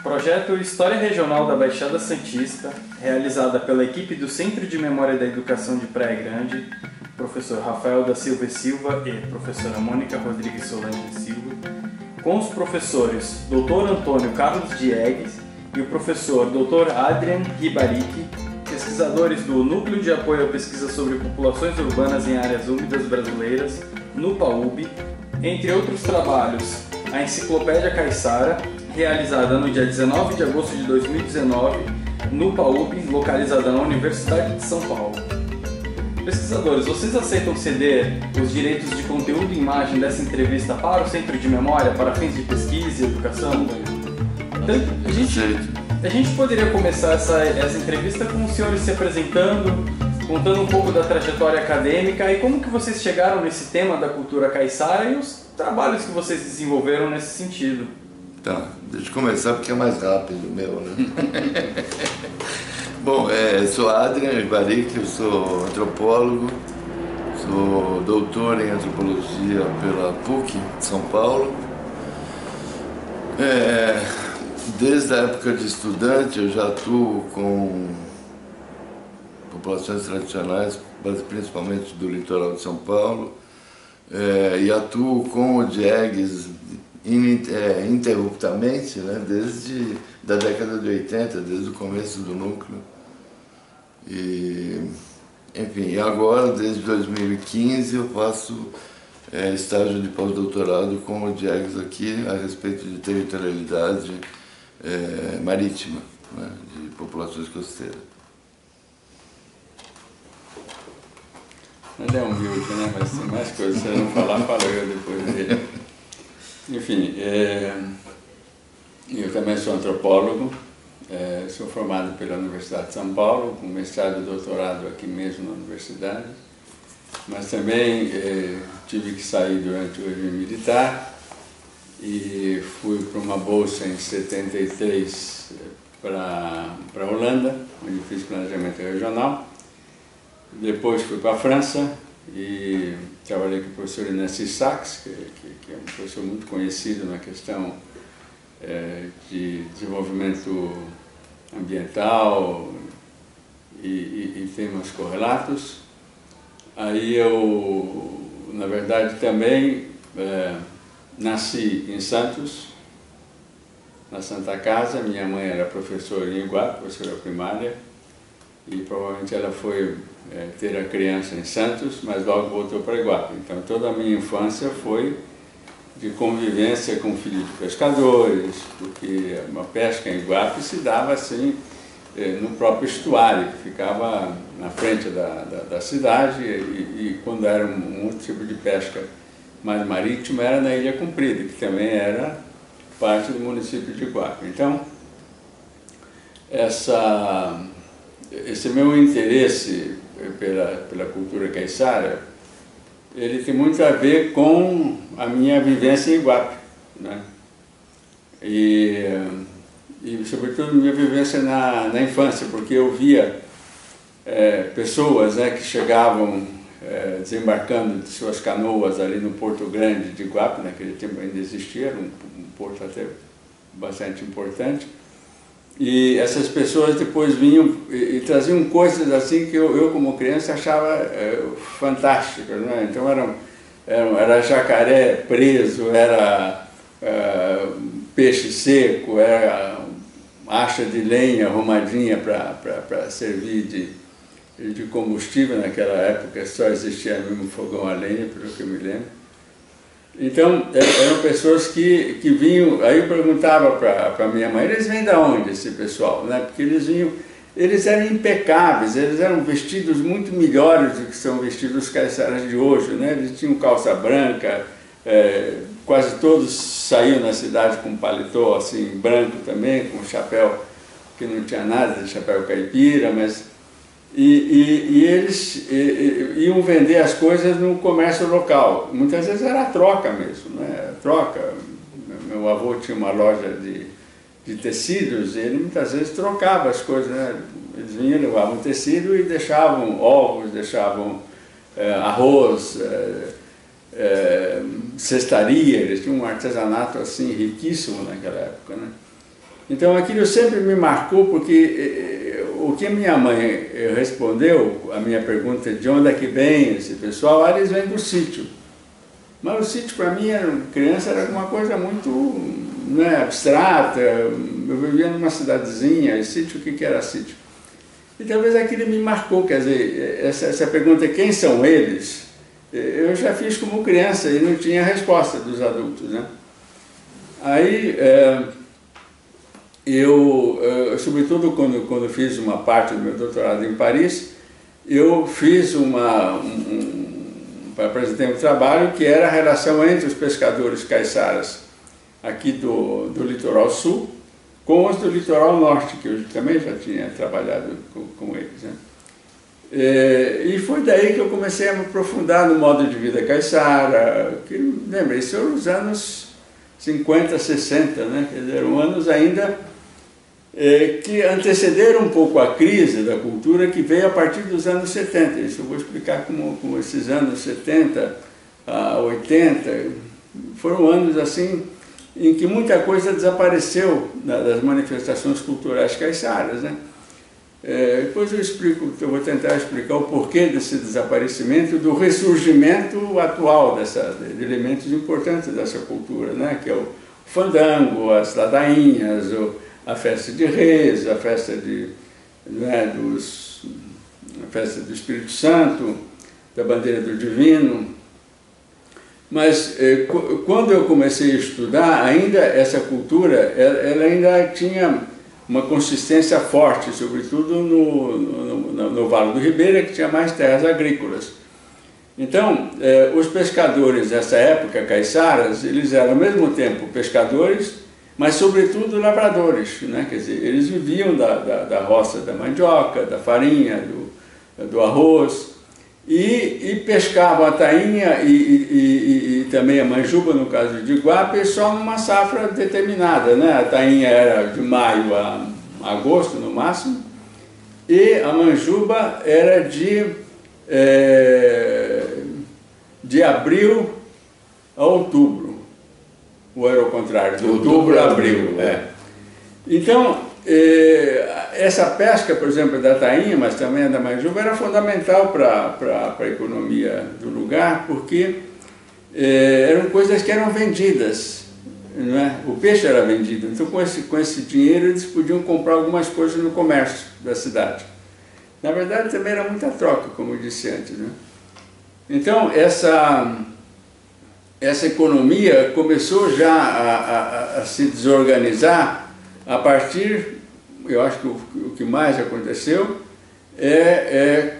Projeto História Regional da Baixada Santista, realizada pela equipe do Centro de Memória da Educação de Praia Grande, professor Rafael da Silva e Silva e professora Mônica Rodrigues Solange Silva, com os professores Dr. Antônio Carlos Diegues e o professor Dr. Adrian Ribaric, pesquisadores do Núcleo de Apoio à Pesquisa sobre Populações Urbanas em Áreas Úmidas Brasileiras, NUPAUB, entre outros trabalhos, a Enciclopédia Caiçara, realizada no dia 19 de agosto de 2019, no PAUB, localizada na Universidade de São Paulo. Pesquisadores, vocês aceitam ceder os direitos de conteúdo e imagem dessa entrevista para o Centro de Memória, para fins de pesquisa e educação? Então, a gente poderia começar essa entrevista com os senhores se apresentando, contando um pouco da trajetória acadêmica e como que vocês chegaram nesse tema da cultura caiçara e os trabalhos que vocês desenvolveram nesse sentido. Tá, deixa eu começar porque é mais rápido o meu, né? Bom, sou Adrian Ribaric, eu sou antropólogo, sou doutor em antropologia pela PUC de São Paulo. Desde a época de estudante eu já atuo com populações tradicionais, principalmente do litoral de São Paulo, e atuo com o Diegues ininterruptamente, né, desde a década de 80, desde o começo do núcleo. E, enfim, agora, desde 2015, eu faço estágio de pós-doutorado com o Diegues aqui a respeito de territorialidade marítima, né, de populações costeiras. Ele é humilde, né? Mas tem mais coisas, se eu não falar, falo eu depois dele. Enfim, eu também sou antropólogo, sou formado pela Universidade de São Paulo, com mestrado e doutorado aqui mesmo na universidade, mas também tive que sair durante o regime militar e fui para uma bolsa em 73 para a Holanda, onde fiz planejamento regional. Depois fui para a França e trabalhei com o professor Inácio Sachs, que é um professor muito conhecido na questão de desenvolvimento ambiental e temas correlatos. Aí eu, na verdade, também nasci em Santos, na Santa Casa. Minha mãe era professora em Iguape, professora primária, e provavelmente ela foi ter a criança em Santos, mas logo voltou para Iguape. Então toda a minha infância foi de convivência com filhos de pescadores, porque uma pesca em Iguape se dava assim no próprio estuário, que ficava na frente da cidade, e quando era um outro tipo de pesca mais marítima era na Ilha Comprida, que também era parte do município de Iguape. Então esse meu interesse pela cultura caiçara, ele tem muito a ver com a minha vivência em Iguape, né? E sobretudo minha vivência na infância, porque eu via pessoas, né, que chegavam desembarcando de suas canoas ali no Porto Grande de Iguape. Naquele tempo ainda existia, era um porto até bastante importante. E essas pessoas depois vinham e traziam coisas assim que eu como criança achava fantásticas, né? Então era jacaré preso, era peixe seco, era acha de lenha arrumadinha para servir de combustível. Naquela época só existia mesmo fogão a lenha, pelo que eu me lembro. Então, eram pessoas que vinham. Aí eu perguntava para minha mãe: eles vêm de onde, esse pessoal? Né? Porque eles vinham, eles eram impecáveis, eles eram vestidos muito melhores do que são vestidos os caiçaras de hoje, né? Eles tinham calça branca, quase todos saíam na cidade com paletó assim, branco também, com chapéu que não tinha nada de chapéu caipira, mas... E eles iam vender as coisas no comércio local. Muitas vezes era a troca mesmo, né? Troca. Meu avô tinha uma loja de tecidos e ele muitas vezes trocava as coisas, né? Eles vinham, levavam tecido e deixavam ovos, deixavam arroz, cestaria. Eles tinham um artesanato assim riquíssimo naquela época, né? Então aquilo sempre me marcou, porque o que a minha mãe respondeu, a minha pergunta de onde é que vem esse pessoal, eles vêm do sítio. Mas o sítio para mim, criança, era uma coisa muito, né, abstrata. Eu vivia numa cidadezinha, e sítio, o que era sítio? E talvez aquilo me marcou, quer dizer, essa pergunta, quem são eles? Eu já fiz como criança e não tinha resposta dos adultos, né? Aí, sobretudo quando fiz uma parte do meu doutorado em Paris, eu fiz apresentei um trabalho que era a relação entre os pescadores caiçaras aqui do litoral sul com os do litoral norte, que eu também já tinha trabalhado com eles, né? E foi daí que eu comecei a me aprofundar no modo de vida caiçara, que, lembra, isso eram os anos 50, 60, né? Quer dizer, eram anos ainda que antecederam um pouco a crise da cultura que veio a partir dos anos 70. Isso eu vou explicar como esses anos 70 a 80 foram anos assim em que muita coisa desapareceu das manifestações culturais caiçaras, né? Depois eu vou tentar explicar o porquê desse desaparecimento, do ressurgimento atual de elementos importantes dessa cultura, né? Que é o fandango, as ladainhas, a festa de Reis, a festa a festa do Espírito Santo, da bandeira do Divino. Mas quando eu comecei a estudar, ainda essa cultura, ela ainda tinha uma consistência forte, sobretudo no Vale do Ribeira, que tinha mais terras agrícolas. Então, os pescadores dessa época, caiçaras, eles eram ao mesmo tempo pescadores, mas sobretudo lavradores, né? Quer dizer, eles viviam da roça da mandioca, da farinha, do arroz, e pescavam a tainha e também a manjuba, no caso de Iguape, só numa safra determinada, né? A tainha era de maio a agosto, no máximo, e a manjuba era de abril a outubro. Ou era o contrário, de outubro a abril. Então, essa pesca, por exemplo, da tainha, mas também da manjuba, era fundamental para a economia do lugar, porque eram coisas que eram vendidas, não é? O peixe era vendido, então com esse dinheiro eles podiam comprar algumas coisas no comércio da cidade. Na verdade, também era muita troca, como eu disse antes, né? Então, essa economia começou já a se desorganizar a partir, eu acho que o que mais aconteceu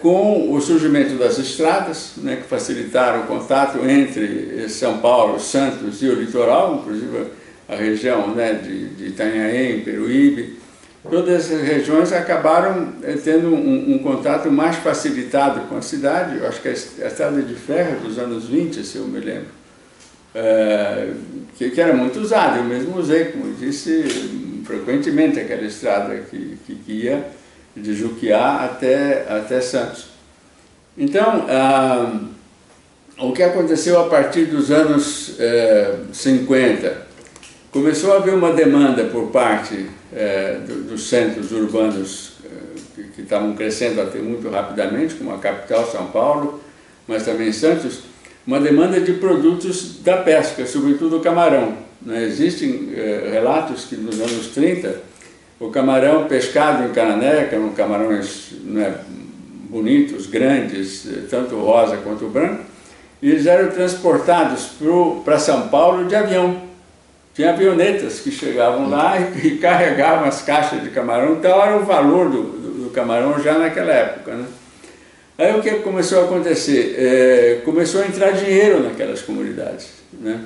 com o surgimento das estradas, né, que facilitaram o contato entre São Paulo, Santos e o litoral, inclusive a região, né, de Itanhaém, Peruíbe. Todas essas regiões acabaram tendo um contato mais facilitado com a cidade. Eu acho que a estrada de ferro dos anos 20, se eu me lembro, que era muito usada, eu mesmo usei, como eu disse, frequentemente aquela estrada que ia de Juquiá até Santos. Então, o que aconteceu a partir dos anos 50? Começou a haver uma demanda por parte dos centros urbanos que estavam crescendo até muito rapidamente, como a capital, São Paulo, mas também Santos, uma demanda de produtos da pesca, sobretudo o camarão, né? Existem relatos que nos anos 30, o camarão pescado em Canané, que eram camarões, né, bonitos, grandes, tanto rosa quanto branco, e eles eram transportados para São Paulo de avião. Tinha avionetas que chegavam lá e carregavam as caixas de camarão, então era o valor do camarão já naquela época, né? Aí o que começou a acontecer? Começou a entrar dinheiro naquelas comunidades, né?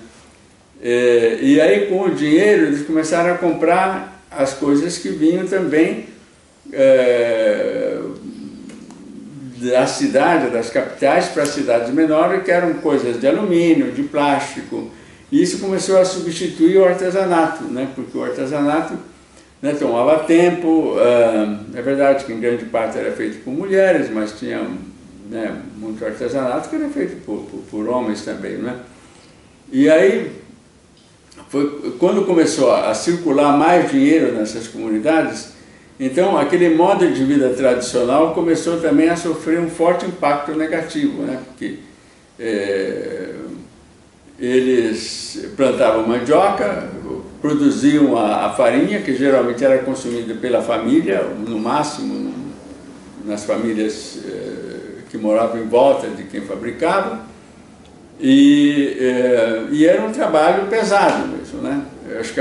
E aí com o dinheiro eles começaram a comprar as coisas que vinham também da cidade, das capitais para as cidades menores, que eram coisas de alumínio, de plástico. E isso começou a substituir o artesanato, né? Porque o artesanato, né, tomava tempo. É verdade que em grande parte era feito por mulheres, mas tinha, né, muito artesanato que era feito por homens também, né? E aí foi quando começou a circular mais dinheiro nessas comunidades, então aquele modo de vida tradicional começou também a sofrer um forte impacto negativo, né? Porque eles plantavam mandioca, produziam a farinha, que geralmente era consumida pela família, no máximo nas famílias que moravam em volta de quem fabricava, e era um trabalho pesado mesmo, né? Eu acho que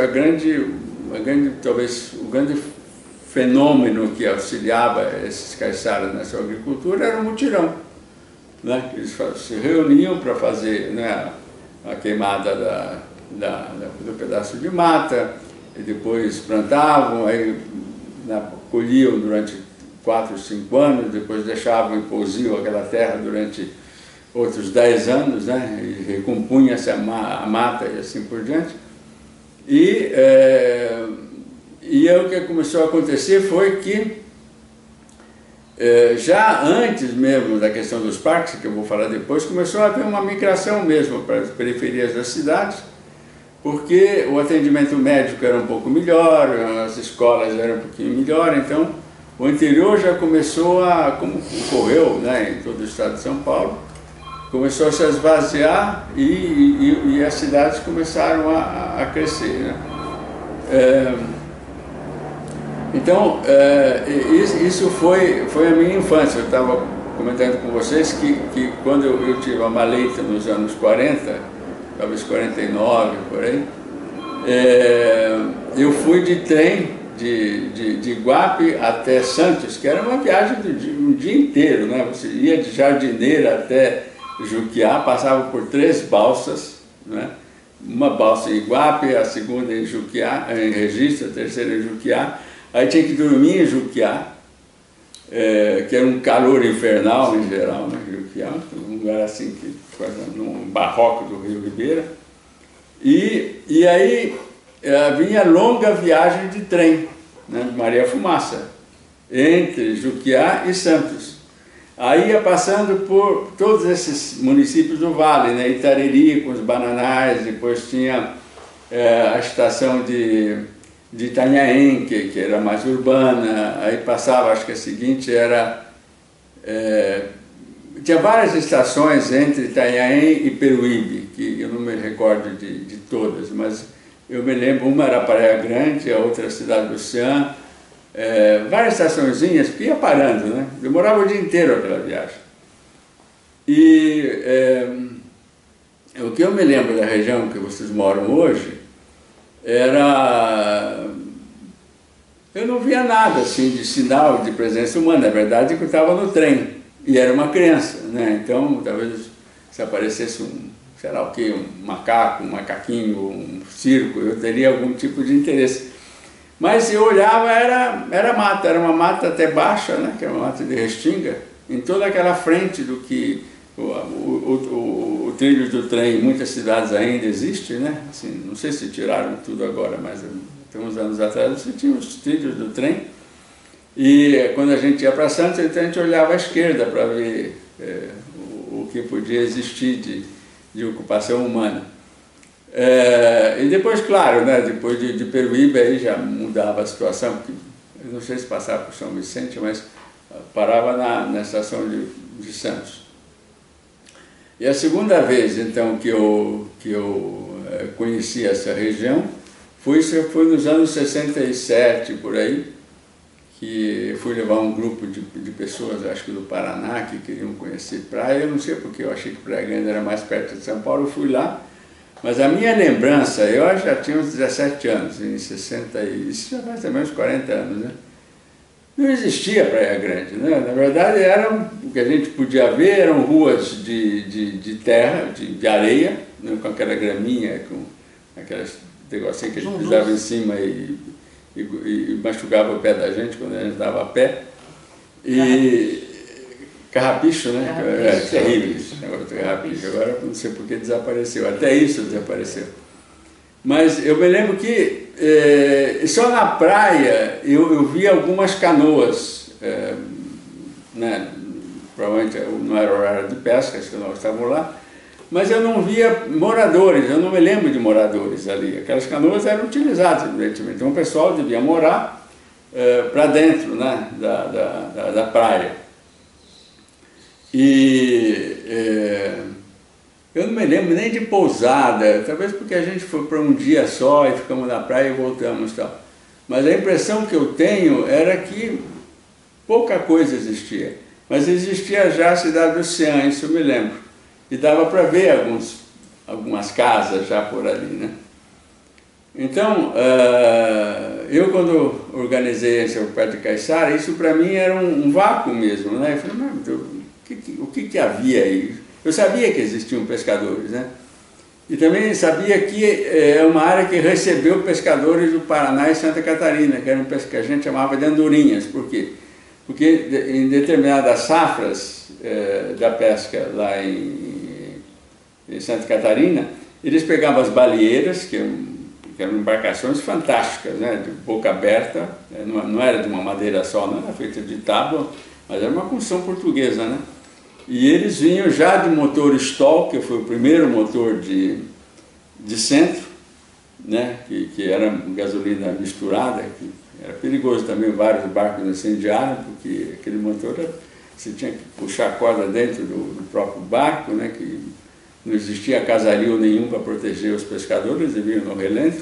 talvez o grande fenômeno que auxiliava esses caiçaras nessa agricultura era o mutirão, né? Eles se reuniam para fazer, né, a queimada do pedaço de mata, e depois plantavam, aí colhiam durante 4 ou 5 anos, depois deixavam em pousio aquela terra durante outros 10 anos, né, e recompunha-se a mata e assim por diante. E o que começou a acontecer foi que, já antes mesmo da questão dos parques, que eu vou falar depois, começou a haver uma migração mesmo para as periferias das cidades, porque o atendimento médico era um pouco melhor, as escolas eram um pouquinho melhor, então o interior já começou a, como ocorreu, né, em todo o estado de São Paulo, começou a se esvaziar e as cidades começaram a crescer, né? Então, isso foi a minha infância. Eu estava comentando com vocês que quando eu tive a maleta nos anos 40, talvez 49, por aí, eu fui de trem de Iguape até Santos, que era uma viagem um dia inteiro, né? Você ia de Jardineira até Juquiá, passava por 3 balsas, né? Uma balsa em Iguape, a segunda em Juquiá, em Registro, a terceira em Juquiá. Aí tinha que dormir em Juquiá, que era um calor infernal em geral, né? Juquiá, um lugar assim, num barroco do Rio Ribeira. E aí vinha longa viagem de trem, né? Maria Fumaça, entre Juquiá e Santos. Aí ia passando por todos esses municípios do Vale, né? Itariri com os bananais, depois tinha a estação de Itanhaém, que era mais urbana, aí passava, acho que a seguinte era... tinha várias estações entre Itanhaém e Peruíbe, que eu não me recordo de todas, mas eu me lembro, uma era Praia Grande, a outra Cidade do Oceano, várias estaçõezinhas que ia parando, né? Demorava o dia inteiro aquela viagem. E o que eu me lembro da região que vocês moram hoje, eu não via nada assim de sinal de presença humana. Na verdade, eu estava no trem e era uma criança, né? Então, talvez se aparecesse sei lá o que, um macaco, um macaquinho, um circo, eu teria algum tipo de interesse. Mas eu olhava, era mata, era uma mata até baixa, né? Que era uma mata de restinga, em toda aquela frente do que o trilho do trem em muitas cidades ainda existe, né? Assim, não sei se tiraram tudo agora, mas tem uns anos atrás você tinha os trilhos do trem. E quando a gente ia para Santos, então a gente olhava à esquerda para ver o que podia existir de ocupação humana. E depois, claro, né? Depois de Peruíbe aí já mudava a situação, porque eu não sei se passava por São Vicente, mas parava na estação de Santos. E a segunda vez, então, que eu conheci essa região foi nos anos 67, por aí, que fui levar um grupo de pessoas, acho que do Paraná, que queriam conhecer praia. Eu não sei porque eu achei que Praia Grande era mais perto de São Paulo, eu fui lá. Mas a minha lembrança, eu já tinha uns 17 anos, em 60, isso já faz também uns 40 anos, né? Não existia Praia Grande, né? Na verdade, o que a gente podia ver eram ruas de terra, de areia, né? Com aquela graminha, com aquelas negocinhos que a gente pisava em cima e machucava o pé da gente quando a gente estava a pé. E carrapicho, né? Terrível esse negócio de carrapicho. Agora não sei por que desapareceu, até isso desapareceu. Mas eu me lembro que só na praia eu vi algumas canoas, né? Provavelmente não era horário de pesca, as canoas estavam lá, mas eu não via moradores, eu não me lembro de moradores ali. Aquelas canoas eram utilizadas, evidentemente. Então o pessoal devia morar para dentro, né, da praia. E eu não me lembro nem de pousada, talvez porque a gente foi para um dia só e ficamos na praia e voltamos e tal. Mas a impressão que eu tenho era que pouca coisa existia. Mas existia já a cidade do Ocean, isso eu me lembro. E dava para ver algumas casas já por ali, né? Então, eu quando organizei a Enciclopédia de Caiçara, isso para mim era um vácuo mesmo, né? Eu falei, mas o que havia aí? Eu sabia que existiam pescadores, né? E também sabia que é uma área que recebeu pescadores do Paraná e Santa Catarina, que era um pesca que a gente chamava de andorinhas. Por quê? Porque em determinadas safras da pesca lá em Santa Catarina, eles pegavam as baleeiras, que eram embarcações fantásticas, né, de boca aberta, não era de uma madeira só, não era feita de tábua, mas era uma construção portuguesa, né? E eles vinham já de motor Stoll, que foi o primeiro motor de centro, né, que era gasolina misturada, que era perigoso também, vários barcos incendiaram, porque aquele motor, você tinha que puxar a corda dentro do próprio barco, né, que não existia casalio nenhum para proteger os pescadores, eles vinham no relento.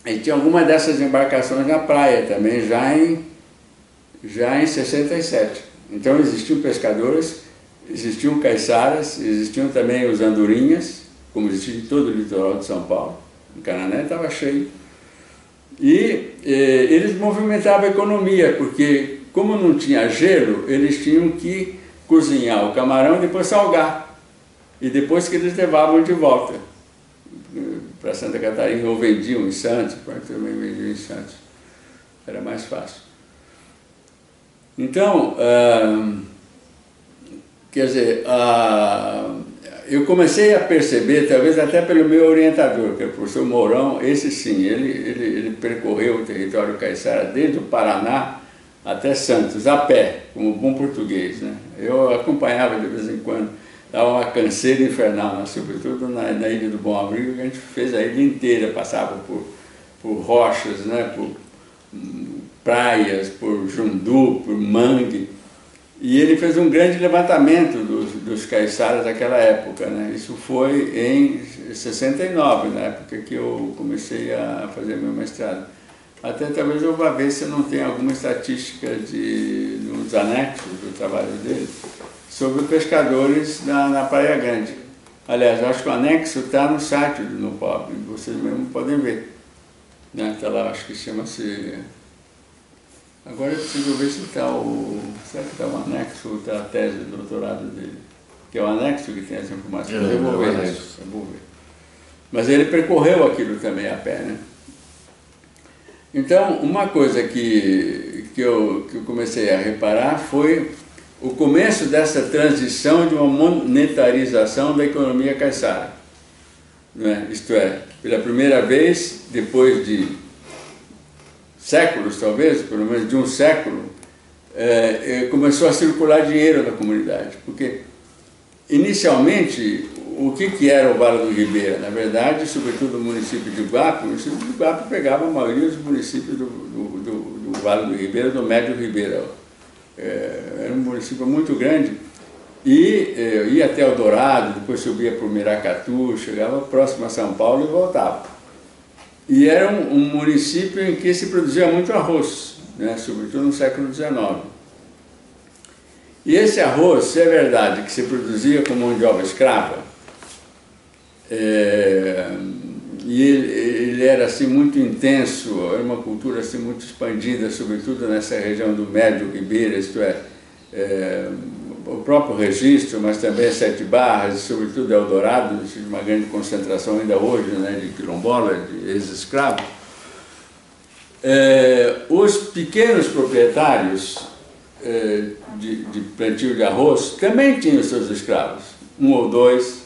E tinha alguma dessas embarcações na praia também, já em 67. Então existiam pescadores, existiam caiçaras, existiam também os andorinhas, como existia em todo o litoral de São Paulo. O Canané estava cheio. E eles movimentavam a economia, porque como não tinha gelo, eles tinham que cozinhar o camarão e depois salgar. E depois que eles levavam de volta para Santa Catarina, ou vendiam em Santos, também vendiam em Santos. Era mais fácil. Então, quer dizer, eu comecei a perceber, talvez até pelo meu orientador, que é o professor Mourão, esse sim, ele percorreu o território caiçara desde o Paraná até Santos, a pé, como bom português, né? Eu acompanhava de vez em quando. Dava uma canseira infernal, sobretudo na Ilha do Bom Abrigo, que a gente fez a ilha inteira, passava por rochas, né, por praias, por jundu, por mangue. E ele fez um grande levantamento dos caiçaras daquela época, né? Isso foi em 69, na época que eu comecei a fazer meu mestrado. Até talvez eu vá ver se não tem alguma estatística nos anexos do trabalho dele sobre pescadores na Praia Grande. Aliás, eu acho que o anexo está no site do NUPOB, vocês mesmo podem ver. Né? Está lá, acho que chama-se... Agora eu preciso ver se está será que está o anexo ou está a tese de doutorado dele? Que é o anexo que tem essa informação. Eu vou ver isso, eu vou ver. Mas ele percorreu aquilo também a pé, né? Então, uma coisa que eu comecei a reparar foi o começo dessa transição de uma monetarização da economia caiçara. Né? Isto é, pela primeira vez, depois de séculos, talvez, pelo menos de um século, começou a circular dinheiro na comunidade. Porque, inicialmente, o que era o Vale do Ribeira? Na verdade, sobretudo o município de Iguape, o município de Iguape pegava a maioria dos municípios do Vale do Ribeira, do Médio Ribeira. Era um município muito grande e ia até Eldorado, depois subia para o Miracatu, chegava próximo a São Paulo e voltava. E era um município em que se produzia muito arroz, né, sobretudo no século XIX. E esse arroz, se é verdade que se produzia com mão de obra escrava, e ele era assim muito intenso, era uma cultura assim muito expandida, sobretudo nessa região do Médio Ribeira, isto é, o próprio Registro, mas também Sete Barras, e sobretudo Eldorado, de uma grande concentração ainda hoje, né, de quilombola, de ex-escravos. Os pequenos proprietários de plantio de arroz também tinham seus escravos, um ou dois,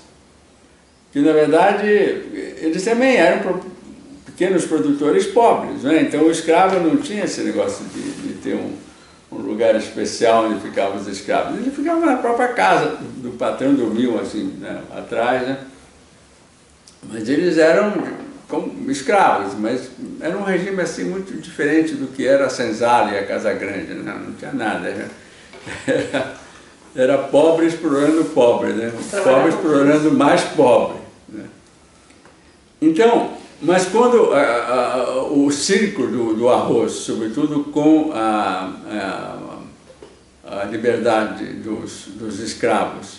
que na verdade eles também eram pequenos produtores pobres, né? Então o escravo não tinha esse negócio de ter lugar especial onde ficavam os escravos. Eles ficavam na própria casa do patrão, dormiam assim, né, atrás, né? Mas eles eram como escravos, mas era um regime assim muito diferente do que era a senzala e a Casa Grande, né? Não tinha nada. Era pobre explorando pobre, né? Pobre explorando mais pobre, né? Então, mas quando o círculo do arroz, sobretudo com a liberdade dos escravos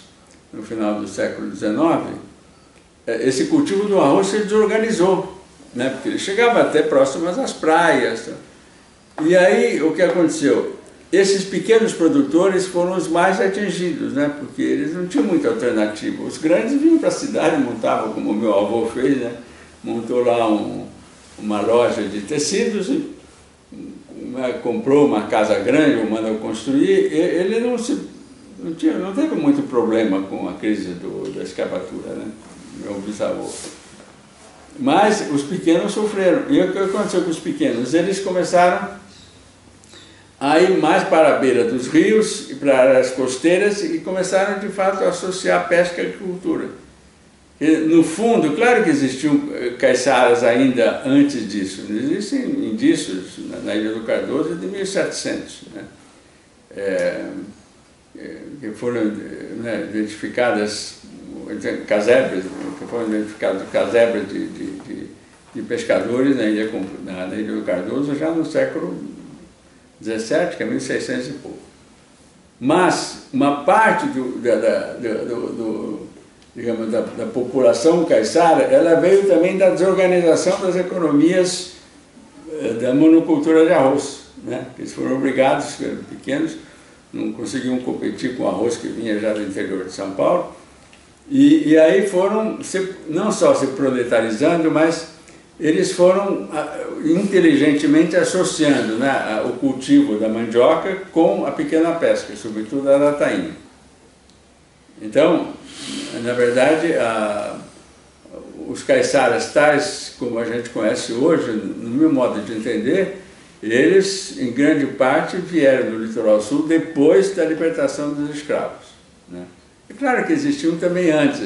no final do século XIX, esse cultivo do arroz se desorganizou, né? Porque ele chegava até próximas às praias. E aí o que aconteceu? Esses pequenos produtores foram os mais atingidos, né? Porque eles não tinham muita alternativa. Os grandes vinham para a cidade, montavam como o meu avô fez, né? Montou lá uma loja de tecidos, e, comprou uma casa grande, ou mandou construir. Ele não teve muito problema com a crise da escravatura, né? Meu bisavô. Mas os pequenos sofreram. E o que aconteceu com os pequenos? Eles começaram a ir mais para a beira dos rios e para as costeiras e começaram, de fato, a associar pesca e agricultura. E, no fundo, claro que existiam caiçaras ainda antes disso. Existem indícios na Ilha do Cardoso de 1700, né? Que foram, né, identificadas casebres, que foram identificados casebres de pescadores na Ilha do Cardoso já no século XVII, que é 1600 e pouco. Mas uma parte digamos, da população caiçara, ela veio também da desorganização das economias da monocultura de arroz, né? Eles foram obrigados, pequenos, não conseguiam competir com o arroz que vinha já do interior de São Paulo, e aí foram não só se proletarizando, mas eles foram inteligentemente associando, né, o cultivo da mandioca com a pequena pesca, sobretudo a da tainha. Então, na verdade, os caiçaras tais como a gente conhece hoje, no meu modo de entender, eles, em grande parte, vieram do litoral sul depois da libertação dos escravos, né? É claro que existiam também antes,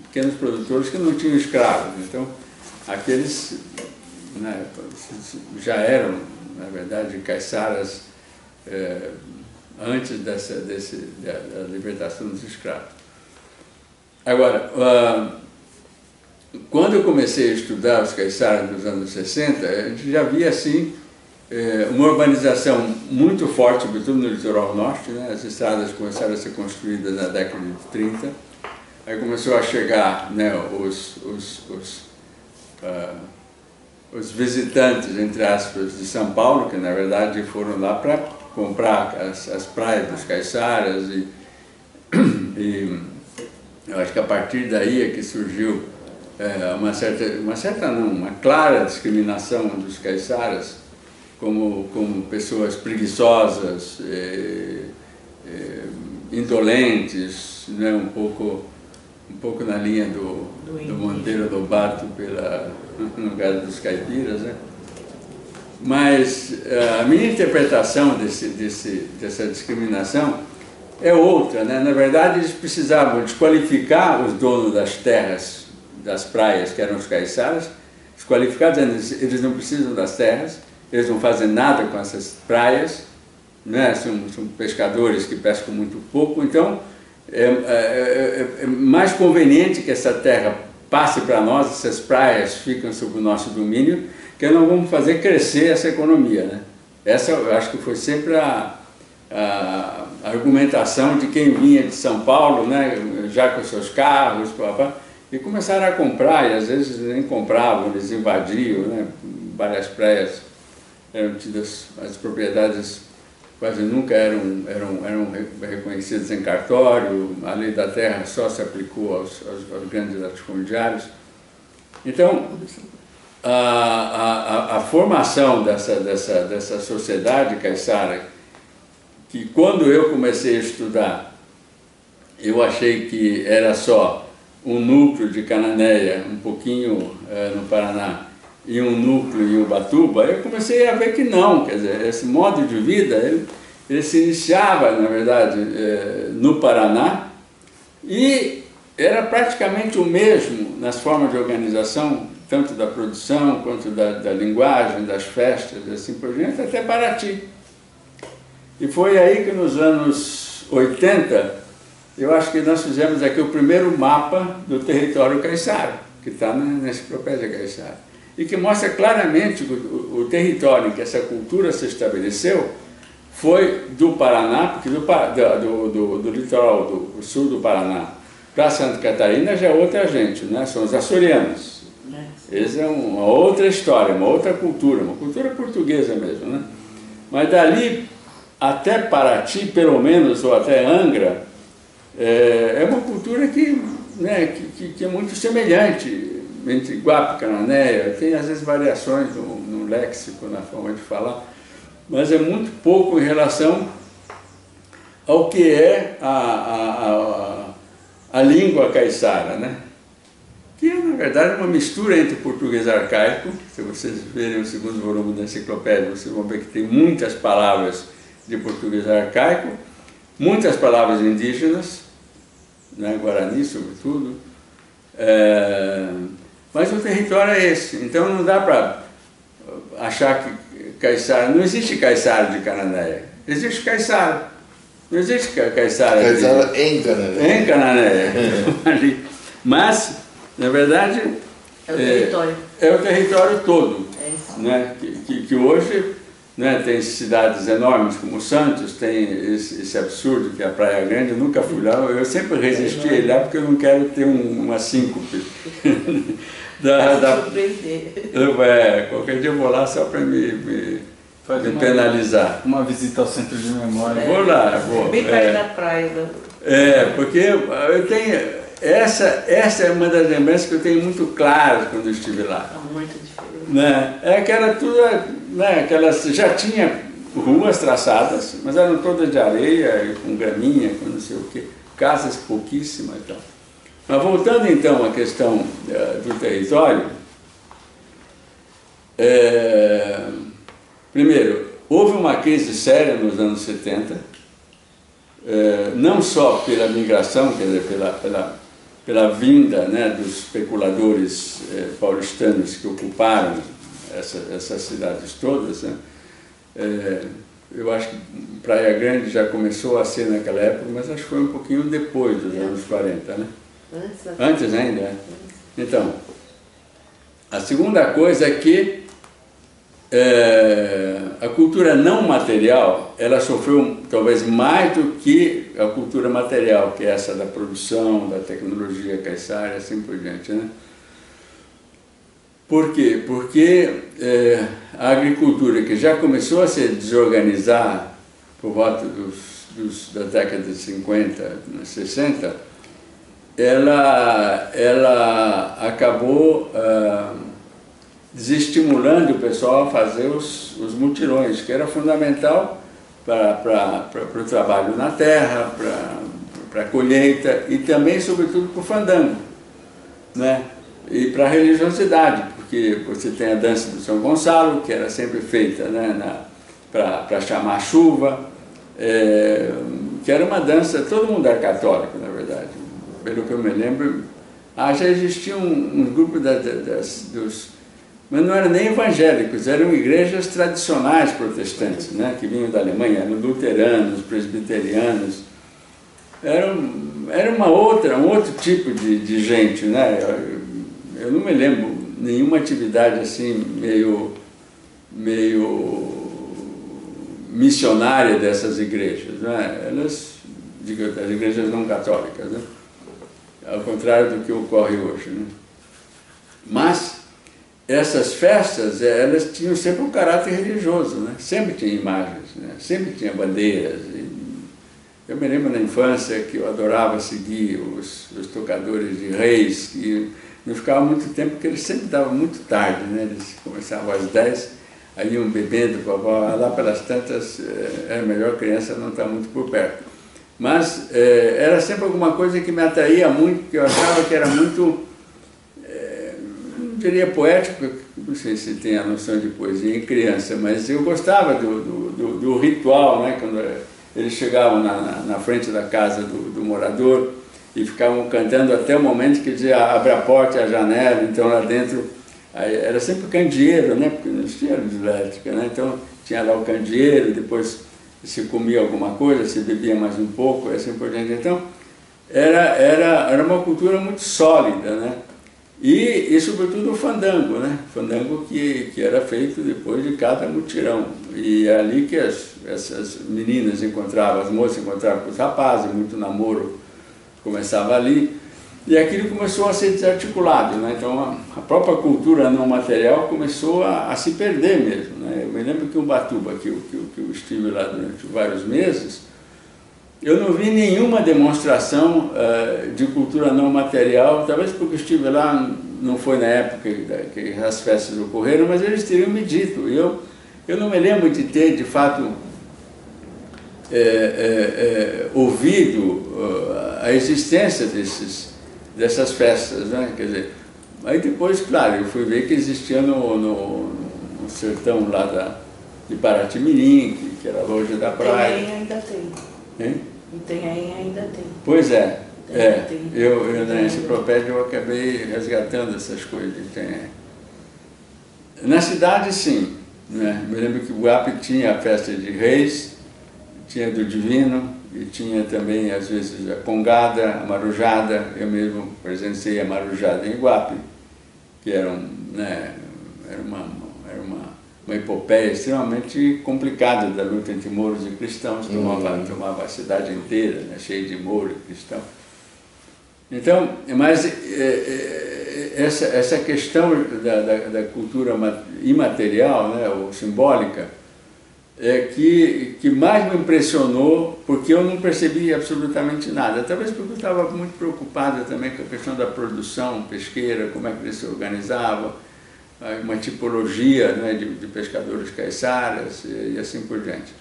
pequenos produtores que não tinham escravos, então aqueles, né, já eram, na verdade, caiçaras antes da libertação dos escravos. Agora, quando eu comecei a estudar os caiçaras dos anos 60, a gente já via assim uma urbanização muito forte, sobretudo no litoral norte, né? As estradas começaram a ser construídas na década de 30, aí começou a chegar, né, os visitantes, entre aspas, de São Paulo, que na verdade foram lá para comprar as praias dos caiçaras, e eu acho que a partir daí é que surgiu uma clara discriminação dos caiçaras como pessoas preguiçosas, indolentes, né, um pouco na linha do Monteiro Lobato no lugar dos caipiras, né? Mas a minha interpretação dessa discriminação é outra, né? Na verdade, eles precisavam desqualificar os donos das terras, das praias, que eram os caiçaras, desqualificar, dizendo que eles não precisam das terras, eles não fazem nada com essas praias, né? São pescadores que pescam muito pouco, então é mais conveniente que essa terra passe para nós, essas praias ficam sob o nosso domínio, que não vamos fazer crescer essa economia, né? Essa eu acho que foi sempre a argumentação de quem vinha de São Paulo, né, já com seus carros, e começaram a comprar, e às vezes nem compravam, eles invadiam, né? Várias praias eram tidas, as propriedades quase nunca eram reconhecidas em cartório, a lei da terra só se aplicou aos grandes latifundiários. Então, a formação dessa sociedade caiçara, que quando eu comecei a estudar, eu achei que era só um núcleo de Cananéia, um pouquinho no Paraná, e um núcleo em Ubatuba, eu comecei a ver que não, quer dizer, esse modo de vida, ele se iniciava, na verdade, no Paraná, e era praticamente o mesmo nas formas de organização, tanto da produção quanto da linguagem, das festas e assim por diante, até Paraty. E foi aí que nos anos 80, eu acho que nós fizemos aqui o primeiro mapa do território caiçara, que está na Enciclopédia Caiçara, e que mostra claramente que o território em que essa cultura se estabeleceu foi do Paraná, porque do litoral do sul do Paraná para Santa Catarina já é outra gente, né? São os açorianos. Eles é uma outra história, uma outra cultura, uma cultura portuguesa mesmo, né? Mas dali até Paraty, pelo menos, ou até Angra, é uma cultura que é muito semelhante entre Guape e Cananéia. Tem às vezes variações no léxico, na forma de falar, mas é muito pouco em relação ao que é a língua caiçara, né? Que é, na verdade, uma mistura entre o português arcaico. Se vocês verem o segundo volume da enciclopédia, vocês vão ver que tem muitas palavras de português arcaico, muitas palavras indígenas, né, Guarani sobretudo, mas o território é esse. Então não dá para achar que caiçara, não existe caiçara de Cananéia, existe caiçara, não existe caiçara em Cananéia. Em Cananéia. Mas, na verdade, é o território. É o território todo, isso. Né, que hoje, né, tem cidades enormes como Santos, tem esse absurdo que é a Praia Grande. Eu nunca fui lá, eu sempre resisti a ir lá porque eu não quero ter uma síncope. Qualquer dia eu vou lá só para me penalizar. Uma visita ao centro de memória. Vou lá, vou. Bem perto da praia. Porque eu tenho... Essa é uma das lembranças que eu tenho muito claras quando eu estive lá. É muito diferente. Né? É aquela tudo, né? Já tinha ruas traçadas, mas eram todas de areia, com graminha, com não sei o quê, casas pouquíssimas e tal. Mas voltando então à questão do território, primeiro, houve uma crise séria nos anos 70, não só pela migração, quer dizer, pela vinda, né, dos especuladores paulistanos que ocuparam essas cidades todas, né? Eu acho que Praia Grande já começou a ser naquela época, mas acho que foi um pouquinho depois dos anos 40, né? Antes ainda. Então, a segunda coisa é que a cultura não material, ela sofreu talvez mais do que a cultura material, que é essa da produção, da tecnologia caiçara e assim por diante, né? Por quê? Porque a agricultura, que já começou a se desorganizar por volta da década de 50, 60, ela acabou desestimulando o pessoal a fazer os mutirões, que era fundamental para o trabalho na terra, para a colheita e também, sobretudo, para o fandango, né? E para a religiosidade, porque você tem a dança do São Gonçalo, que era sempre feita, né, para chamar a chuva, que era uma dança, todo mundo era católico, na verdade, pelo que eu me lembro. Já existia um grupo mas não eram nem evangélicos, eram igrejas tradicionais protestantes, né, que vinham da Alemanha, eram luteranos, presbiterianos, era um outro tipo de gente, né? Eu não me lembro nenhuma atividade assim meio missionária dessas igrejas, né? As igrejas não católicas, né? Ao contrário do que ocorre hoje, né? Mas essas festas, elas tinham sempre um caráter religioso, né? Sempre tinha imagens, né? Sempre tinha bandeiras. Eu me lembro na infância que eu adorava seguir os tocadores de reis, que não ficava muito tempo, porque eles sempre davam muito tarde, né? Eles começavam às 10, aí iam bebendo, lá pelas tantas, era melhor a criança não estar muito por perto. Mas era sempre alguma coisa que me atraía muito, que eu achava que era muito, não diria poético, não sei se tem a noção de poesia em criança, mas eu gostava do ritual, né? Quando eles chegavam na frente da casa do morador e ficavam cantando até o momento que dizia abre a porta e a janela, então lá dentro aí era sempre candeeiro, né? Porque não tinha luz elétrica, né? Então tinha lá o candeeiro, depois se comia alguma coisa, se bebia mais um pouco, e assim por diante. Então era uma cultura muito sólida, né? E sobretudo o fandango, né? Fandango que era feito depois de cada mutirão. E é ali que essas meninas encontravam, as moças encontravam com os rapazes, muito namoro começava ali. E aquilo começou a ser desarticulado, né? Então a própria cultura não material começou a se perder mesmo, né? Eu me lembro que Ubatuba, que eu estive lá durante vários meses, eu não vi nenhuma demonstração de cultura não material, talvez porque eu estive lá, não foi na época que as festas ocorreram, mas eles teriam me dito. Eu não me lembro de ter, de fato, ouvido a existência dessas festas, né? Quer dizer, aí depois, claro, eu fui ver que existia no sertão lá de Paraty-Mirim, que era longe da praia. Itanhaém ainda tem. Hein? Itanhaém ainda tem. Pois é. Tem. Eu na enciclopédia eu acabei resgatando essas coisas de Itanhaém. Na cidade, sim, né? Me lembro que o Guape tinha a festa de Reis, tinha do Divino, e tinha também, às vezes, a Congada, a Marujada. Eu mesmo presenciei a Marujada em Iguape, que era uma epopeia extremamente complicada da luta entre mouros e cristãos, tomava a cidade inteira, né, cheia de mouro e cristão. Então, mas essa questão da cultura imaterial, né, ou simbólica, que mais me impressionou, porque eu não percebi absolutamente nada. Talvez porque eu estava muito preocupado também com a questão da produção pesqueira, como é que eles se organizavam, uma tipologia, né, de pescadores caiçaras e assim por diante.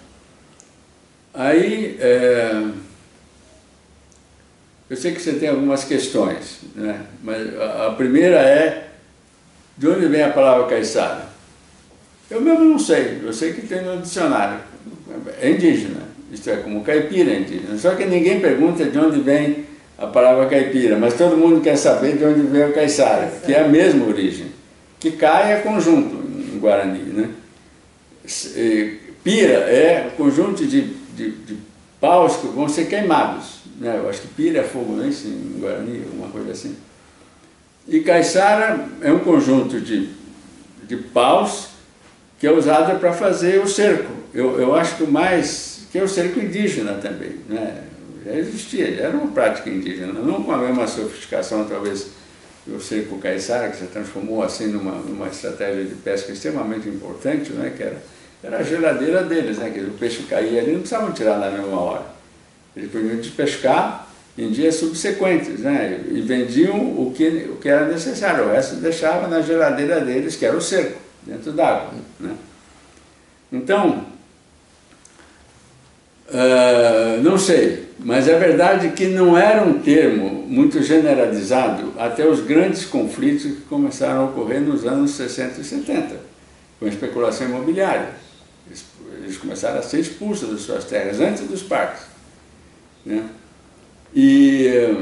Aí, eu sei que você tem algumas questões, né, mas a primeira é, de onde vem a palavra caiçara? Eu mesmo não sei, eu sei que tem no dicionário, é indígena, isto é, como caipira é indígena, só que ninguém pergunta de onde vem a palavra caipira, mas todo mundo quer saber de onde vem o caiçara, que é a mesma origem. Que cai é conjunto em Guarani, né? Pira é conjunto de paus que vão ser queimados, né? Eu acho que pira é fogo, não é isso em Guarani, alguma coisa assim. E caiçara é um conjunto de paus que é usado para fazer o cerco. Eu acho que é o cerco indígena também, né? Já existia, já era uma prática indígena, não com a mesma sofisticação, talvez, o cerco caiçara, que se transformou assim numa estratégia de pesca extremamente importante, né, que era a geladeira deles, né, que o peixe caía ali, não precisavam tirar na mesma hora. Eles podiam despescar em dias subsequentes, né, e vendiam o que era necessário, o resto deixava na geladeira deles, que era o cerco, dentro d'água, né. Então, não sei, mas é verdade que não era um termo muito generalizado até os grandes conflitos que começaram a ocorrer nos anos 60 e 70, com a especulação imobiliária. Eles começaram a ser expulsos das suas terras antes dos parques, né? E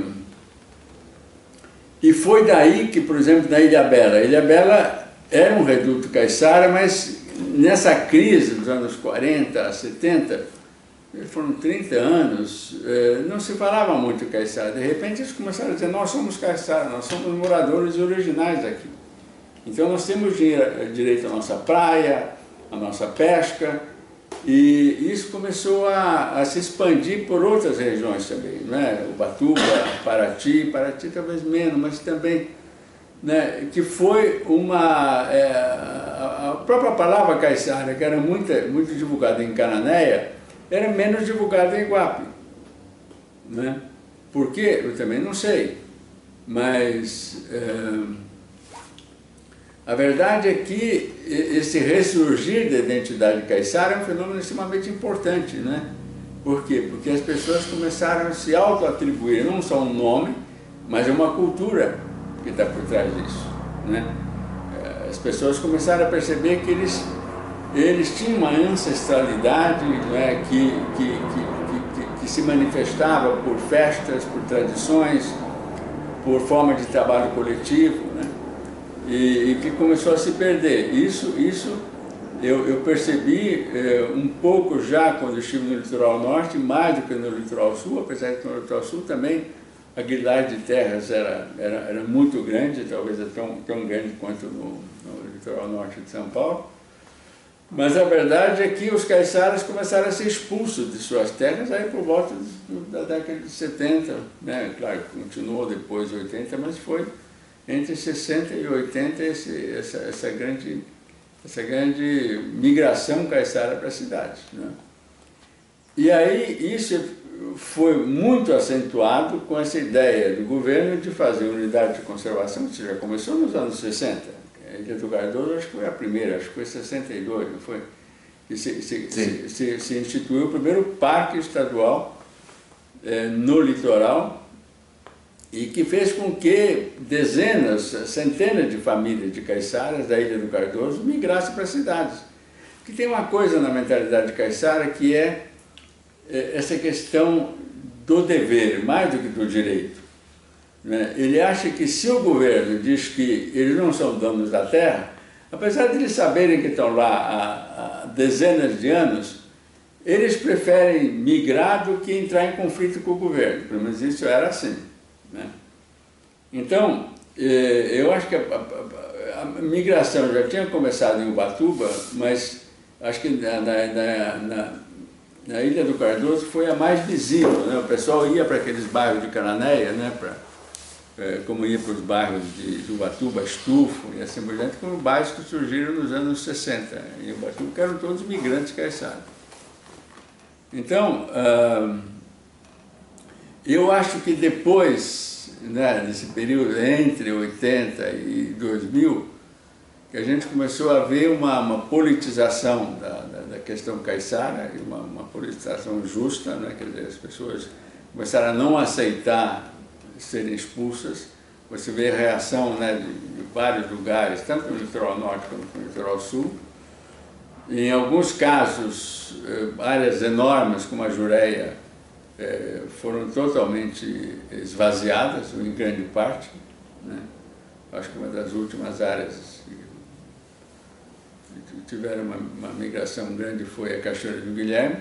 foi daí que, por exemplo, na Ilha Bela era um reduto caiçara, mas nessa crise dos anos 40, 70, foram 30 anos, não se falava muito caiçara. De repente eles começaram a dizer, nós somos caiçara, nós somos moradores originais aqui. Então nós temos direito à nossa praia, à nossa pesca, e isso começou a se expandir por outras regiões também, né? Ubatuba, Paraty talvez menos, mas também, né, que foi a própria palavra caiçara, que era muito divulgada em Cananéia, era menos divulgada em Iguape, né? Por quê? Eu também não sei, mas a verdade é que esse ressurgir da identidade caiçara é um fenômeno extremamente importante, né? Por quê? Porque as pessoas começaram a se auto-atribuir não só um nome, mas uma cultura que está por trás disso, né? as pessoas começaram a perceber que eles tinham uma ancestralidade, né, que se manifestava por festas, por tradições, por forma de trabalho coletivo, né, e que começou a se perder. Isso eu percebi um pouco já quando eu estive no litoral norte, mais do que no litoral sul, apesar de que no litoral sul também a grilagem de terras era muito grande, talvez tão grande quanto no litoral norte de São Paulo. Mas a verdade é que os caiçaras começaram a ser expulsos de suas terras aí por volta da década de 70, né? Claro, continuou depois de 80, mas foi entre 60 e 80 essa grande migração caiçara para a cidade, né? E aí isso foi muito acentuado com essa ideia do governo de fazer unidade de conservação, que já começou nos anos 60. A Ilha do Cardoso acho que foi a primeira, acho que foi em 62, não foi? Que se instituiu o primeiro parque estadual no litoral e que fez com que dezenas, centenas de famílias de caiçaras da Ilha do Cardoso migrassem para as cidades. Porque tem uma coisa na mentalidade caiçara que é essa questão do dever, mais do que do direito. Ele acha que se o governo diz que eles não são donos da terra, apesar de eles saberem que estão lá há dezenas de anos, eles preferem migrar do que entrar em conflito com o governo. Pelo menos isso era assim, né? Então, eu acho que a migração já tinha começado em Ubatuba, mas acho que na Ilha do Cardoso foi a mais visível, né? O pessoal ia para aqueles bairros de Cananéia, né? Como ia para os bairros de Ubatuba, Estufo e assim por diante, como bairros que surgiram nos anos 60 em Ubatuba, que eram todos migrantes caiçaras. Então, eu acho que depois, né, nesse período entre 80 e 2000, que a gente começou a ver uma politização da questão caiçara, e uma politização justa, né? Quer dizer, as pessoas começaram a não aceitar serem expulsas. Você vê a reação, né, de vários lugares, tanto no litoral norte quanto no litoral sul. Em alguns casos, áreas enormes como a Jureia foram totalmente esvaziadas, ou em grande parte, né? Acho que uma das últimas áreas que tiveram uma migração grande foi a Cachoeira do Guilherme,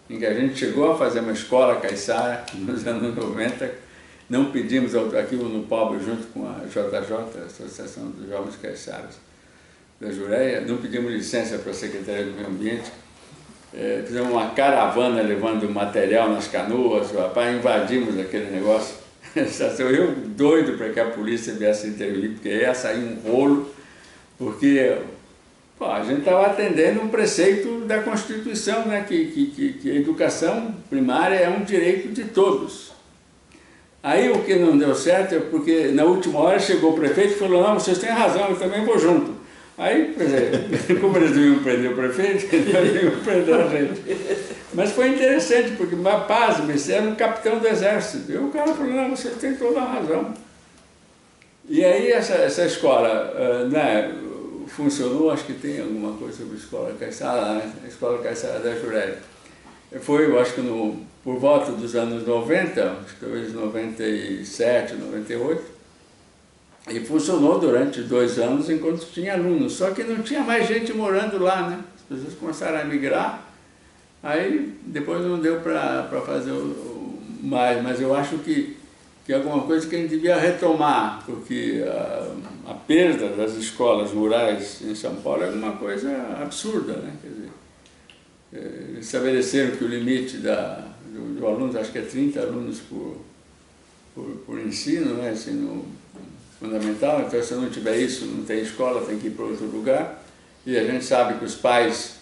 em que a gente chegou a fazer uma escola caiçara nos anos 90. Não pedimos aquilo no Pobre, junto com a JJ, a Associação dos Jovens Caiçaras da Jureia, não pedimos licença para a Secretaria do Meio Ambiente, fizemos uma caravana levando material nas canoas, rapaz, invadimos aquele negócio. Eu doido para que a polícia viesse intervir, porque ia sair um rolo, porque a gente estava atendendo um preceito da Constituição, né, que a educação primária é um direito de todos. Aí o que não deu certo é porque na última hora chegou o prefeito e falou: não, vocês têm razão, eu também vou junto. Aí, como eles não iam prender o prefeito, eles iam prender a gente. Mas foi interessante, porque pasme, você era um capitão do exército. E o cara falou: não, vocês têm toda a razão. E aí essa escola, né, funcionou, acho que tem alguma coisa sobre a escola caiçara, né? A escola caiçara da Jureia. Foi, eu acho que por volta dos anos 90, acho que talvez 97, 98, e funcionou durante 2 anos enquanto tinha alunos, só que não tinha mais gente morando lá, né? As pessoas começaram a migrar, aí depois não deu para fazer mais, mas eu acho que é alguma coisa que a gente devia retomar, porque a perda das escolas rurais em São Paulo é uma coisa absurda, né? Quer dizer, estabeleceram que o limite do aluno, acho que é 30 alunos por ensino, né? Ensino fundamental, então se não tiver isso, não tem escola, tem que ir para outro lugar. E a gente sabe que os pais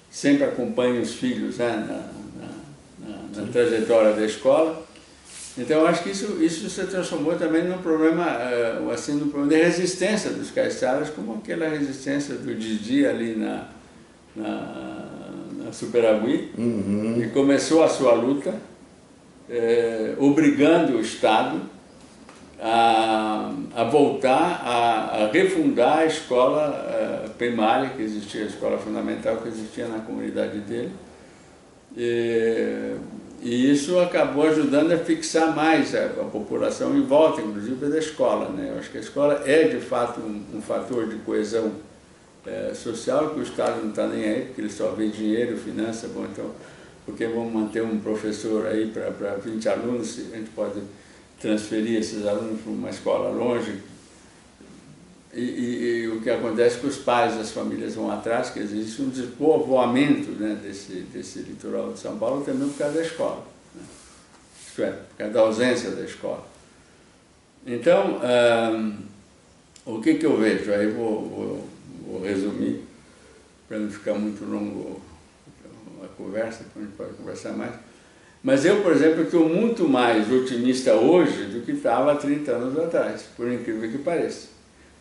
sempre acompanham os filhos, né, na trajetória da escola. Então eu acho que isso se transformou também num problema, assim, num problema de resistência dos caiçaras, como aquela resistência do Didi ali na Superagui, e começou a sua luta, obrigando o Estado a voltar a refundar a escola primária que existia, a escola fundamental que existia na comunidade dele. E isso acabou ajudando a fixar mais a população em volta, inclusive da escola, né? Eu acho que a escola é, de fato, um fator de coesão social, que o Estado não está nem aí, porque ele só vê dinheiro, finança. Bom, então, porque vamos manter um professor aí para 20 alunos, a gente pode transferir esses alunos para uma escola longe. E o que acontece é que os pais das famílias vão atrás, que existe um despovoamento, né, desse litoral de São Paulo também por causa da escola, né? Isto é, por causa da ausência da escola. Então, o que eu vejo? Aí vou resumir, para não ficar muito longo a conversa, a gente pode conversar mais. Mas eu, por exemplo, estou muito mais otimista hoje do que estava há 30 anos atrás, por incrível que pareça.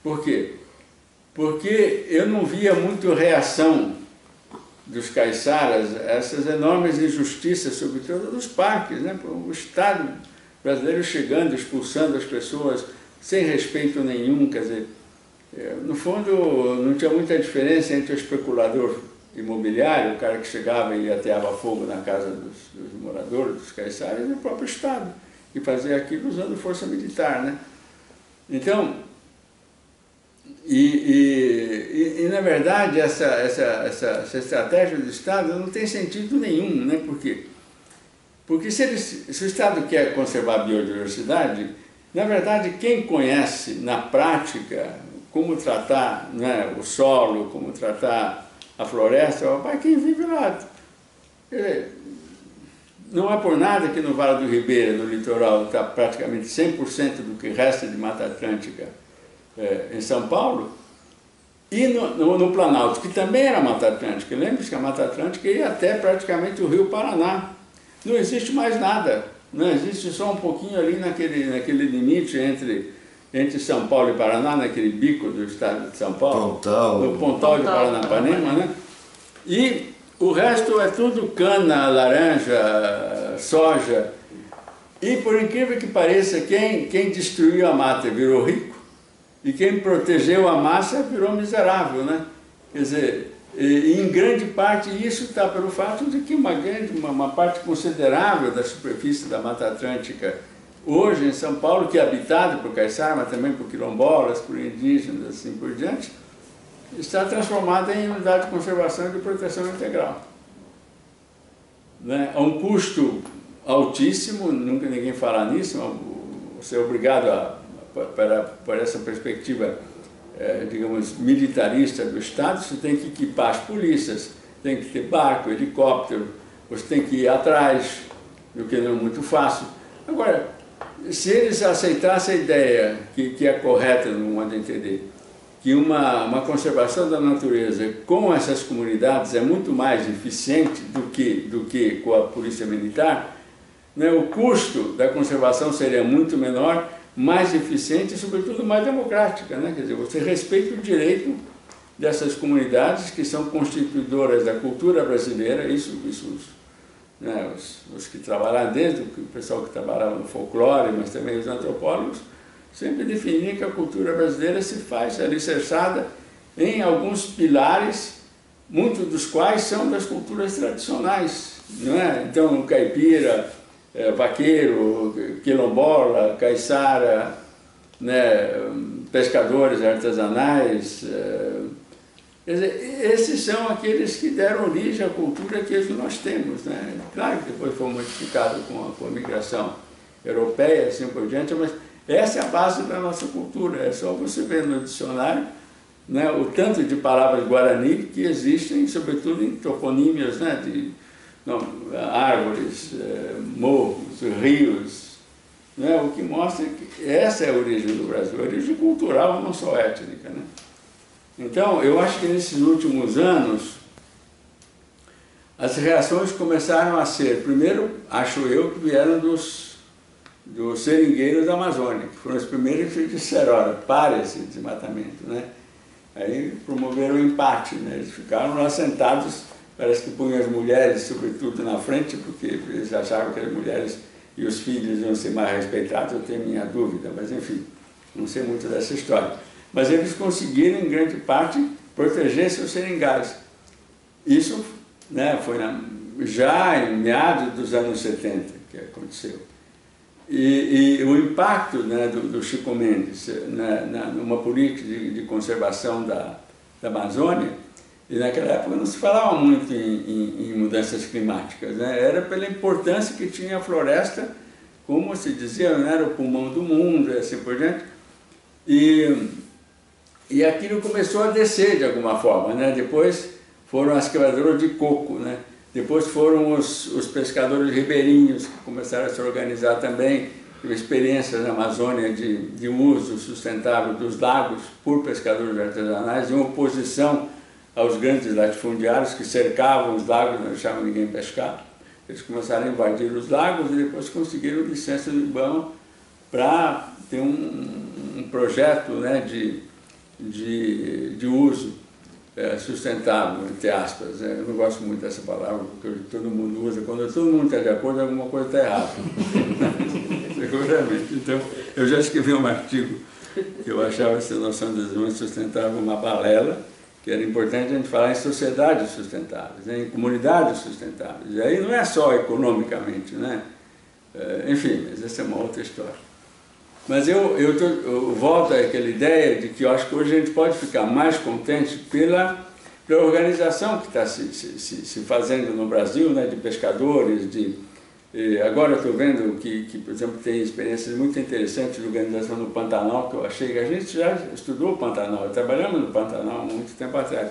Por quê? Porque eu não via muito reação dos caiçaras a essas enormes injustiças, sobretudo dos parques, né? O Estado brasileiro chegando, expulsando as pessoas sem respeito nenhum, quer dizer, no fundo não tinha muita diferença entre o especulador imobiliário, o cara que chegava e ateava fogo na casa dos moradores, dos caiçaras, e o próprio Estado, que fazia aquilo usando força militar, né? Então, na verdade, essa estratégia do Estado não tem sentido nenhum, né? Por quê? Porque se o Estado quer conservar a biodiversidade, na verdade, quem conhece na prática como tratar, né, o solo, como tratar a floresta, é quem vive lá. Quer dizer, não é por nada que no Vale do Ribeira, no litoral, está praticamente 100% do que resta de Mata Atlântica em São Paulo, e no Planalto, que também era Mata Atlântica. Lembre-se que a Mata Atlântica ia até praticamente o Rio Paraná. Não existe mais nada, não existe só um pouquinho ali naquele limite entre São Paulo e Paraná, naquele bico do estado de São Paulo, no Pontal de Paranapanema, né? E o resto é tudo cana, laranja, soja. E por incrível que pareça, quem destruiu a mata virou rico, e quem protegeu a massa virou miserável, né? Quer dizer, em grande parte isso está pelo fato de que uma parte considerável da superfície da Mata Atlântica hoje em São Paulo, que é habitada por caiçara, mas também por quilombolas, por indígenas, assim por diante, está transformada em unidade de conservação e de proteção integral, né? A um custo altíssimo, nunca ninguém fala nisso, você é obrigado por essa perspectiva, digamos, militarista do Estado, você tem que equipar as polícias, tem que ter barco, helicóptero, você tem que ir atrás, o que não é muito fácil. Agora, se eles aceitassem a ideia, que é correta no modo de entender, que uma conservação da natureza com essas comunidades é muito mais eficiente do que com a polícia militar, né, o custo da conservação seria muito menor, mais eficiente e, sobretudo, mais democrática, né? Quer dizer, você respeita o direito dessas comunidades que são constituidoras da cultura brasileira, né, os que trabalharam desde o pessoal que trabalhava no folclore, mas também os antropólogos, sempre definiam que a cultura brasileira se faz alicerçada em alguns pilares, muitos dos quais são das culturas tradicionais, não é? Então, caipira, vaqueiro, quilombola, caiçara, né, pescadores artesanais, quer dizer, esses são aqueles que deram origem à cultura que hoje nós temos, né? Claro que depois foi modificado com a migração europeia, assim por diante, mas essa é a base da nossa cultura. É só você ver no dicionário, né, o tanto de palavras guarani que existem, sobretudo em toponímias, né, árvores, morros, rios, né, o que mostra que essa é a origem do Brasil, a origem cultural, não só étnica, né? Então, eu acho que nesses últimos anos, as reações começaram a ser, primeiro, acho eu, que vieram dos seringueiros da Amazônia, que foram os primeiros que disseram, olha, pare esse desmatamento, né? Aí promoveram o empate, né? Eles ficaram lá sentados, parece que punham as mulheres, sobretudo, na frente, porque eles achavam que as mulheres e os filhos iam ser mais respeitados, eu tenho minha dúvida, mas enfim, não sei muito dessa história. Mas eles conseguiram, em grande parte, proteger seus seringais. Isso, né, foi já em meados dos anos 70 que aconteceu. E o impacto, né, do Chico Mendes numa política de conservação da Amazônia, e naquela época não se falava muito em mudanças climáticas, né? Era pela importância que tinha a floresta, como se dizia, né, era o pulmão do mundo, e assim por diante. E aquilo começou a descer de alguma forma, né? Depois foram as quebradoras de coco, né? Depois foram os pescadores ribeirinhos que começaram a se organizar também, experiências na Amazônia de uso sustentável dos lagos por pescadores artesanais, em oposição aos grandes latifundiários que cercavam os lagos, não deixavam ninguém pescar. Eles começaram a invadir os lagos e depois conseguiram licença do IBAMA para ter um projeto, né, de uso sustentável, entre aspas. Eu não gosto muito dessa palavra, porque todo mundo usa. Quando todo mundo está de acordo, alguma coisa está errada. Seguramente. Então, eu já escrevi um artigo que eu achava essa noção de desenvolvimento sustentável uma balela, que era importante a gente falar em sociedades sustentáveis, né, em comunidades sustentáveis. E aí não é só economicamente, né? Enfim, mas essa é uma outra história. Mas eu volto àquela ideia de que eu acho que hoje a gente pode ficar mais contente pela organização que está se fazendo no Brasil, né, de pescadores, agora eu estou vendo que, por exemplo, tem experiências muito interessantes de organização no Pantanal, que eu achei que a gente já estudou o Pantanal, trabalhamos no Pantanal há muito tempo atrás.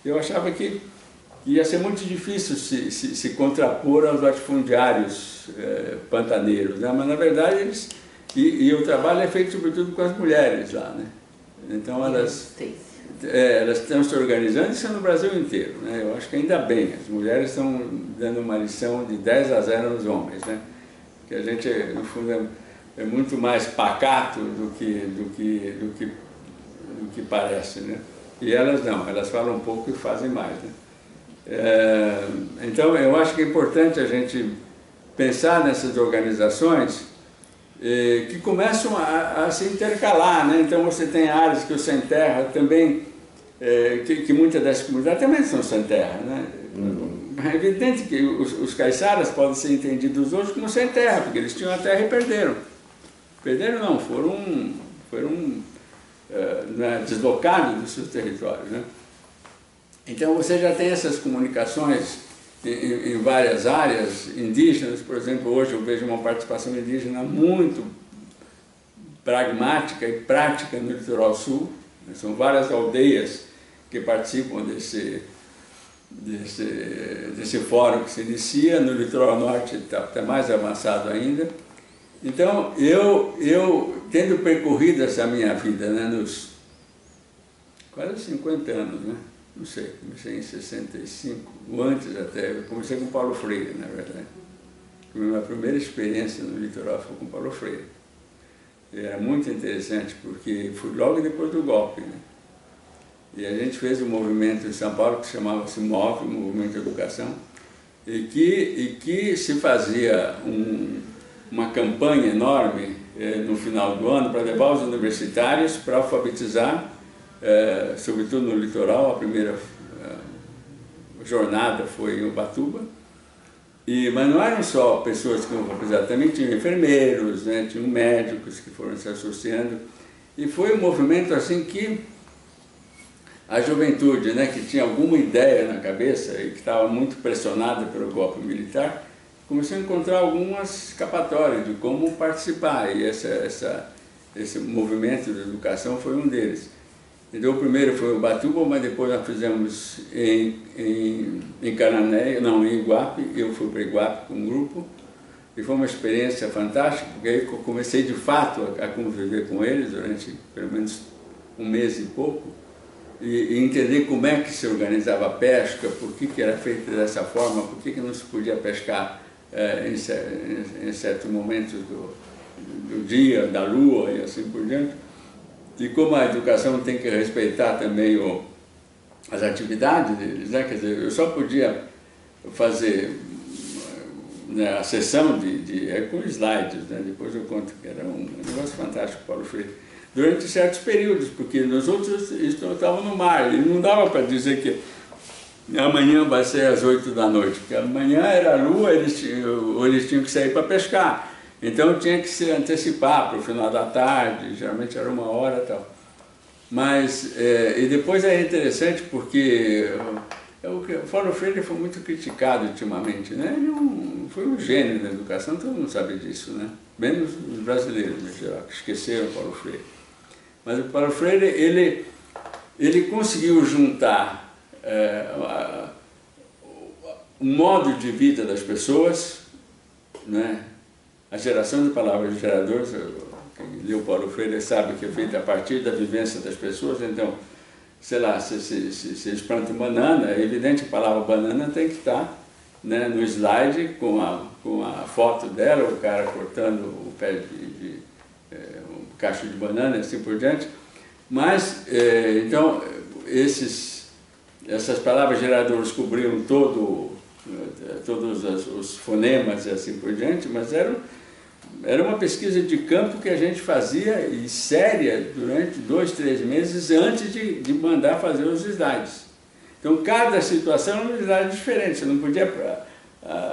Eu achava que ia ser muito difícil se contrapor aos latifundiários pantaneiros, né? Mas na verdade eles... E o trabalho é feito sobretudo com as mulheres lá, né? Então elas estão se organizando, isso é no Brasil inteiro, né? Eu acho que ainda bem, as mulheres estão dando uma lição de 10-0 nos homens, né? Que a gente, no fundo, é muito mais pacato do que parece, né? E elas não, elas falam um pouco e fazem mais, né? Então eu acho que é importante a gente pensar nessas organizações que começam a se intercalar, né? Então você tem áreas que o sem terra também, que muitas dessas comunidades também são sem terra, né? É evidente que os caiçaras podem ser entendidos hoje como sem terra, porque eles tinham a terra e perderam. Perderam não, foram deslocados dos seus territórios, né? Então você já tem essas comunicações em várias áreas indígenas. Por exemplo, hoje eu vejo uma participação indígena muito pragmática e prática no litoral sul. São várias aldeias que participam desse fórum que se inicia. No litoral norte está mais avançado ainda. Então, eu tendo percorrido essa minha vida, né, nos quase 50 anos, né? Não sei, comecei em 65, ou antes até, eu comecei com Paulo Freire, na verdade. A minha primeira experiência no litoral foi com Paulo Freire. E era muito interessante, porque foi logo depois do golpe, né? E a gente fez um movimento em São Paulo que chamava-se MOVE, Movimento de Educação, e que se fazia uma campanha enorme no final do ano para levar os universitários para alfabetizar, sobretudo no litoral. A primeira jornada foi em Ubatuba, mas não eram só pessoas que iam alfabetizar, também tinham enfermeiros, né, tinham médicos que foram se associando, e foi um movimento assim que a juventude, né, que tinha alguma ideia na cabeça e que estava muito pressionada pelo golpe militar, começou a encontrar algumas escapatórias de como participar, e esse movimento de educação foi um deles. Então, o primeiro foi o Ubatuba, mas depois nós fizemos em Cananéia, não, em Iguape. Eu fui para Iguape com um grupo, e foi uma experiência fantástica, porque aí eu comecei de fato a conviver com eles durante pelo menos um mês e pouco, e entender como é que se organizava a pesca, por que era feita dessa forma, por que não se podia pescar em certos momentos do dia, da lua e assim por diante. E como a educação tem que respeitar também as atividades deles, né? Quer dizer, eu só podia fazer né, a sessão com slides, né? Depois eu conto que era um negócio fantástico, Paulo Freire, durante certos períodos, porque nos outros estavam no mar, e não dava para dizer que amanhã vai ser às 8 da noite, porque amanhã era a lua, eles tinham que sair para pescar, então tinha que se antecipar para o final da tarde, geralmente era 1 hora e tal. Mas, e depois é interessante porque o Paulo Freire foi muito criticado ultimamente, né? Ele foi um gênio da educação, todo mundo sabe disso, né? Menos os brasileiros, em geral, que esqueceram o Paulo Freire. Mas o Paulo Freire, ele conseguiu juntar o modo de vida das pessoas, né? A geração de palavras de geradores, quem leu Paulo Freire sabe que é feita a partir da vivência das pessoas, então, sei lá, se eles plantam banana, é evidente que a palavra banana tem que estar, né, no slide com a foto dela, o cara cortando o pé um cacho de banana e assim por diante. Mas, então, essas palavras geradoras cobriam todos os fonemas e assim por diante, mas era uma pesquisa de campo que a gente fazia e séria durante 2, 3 meses antes de mandar fazer os slides. Então, cada situação era um slide diferente. Você não podia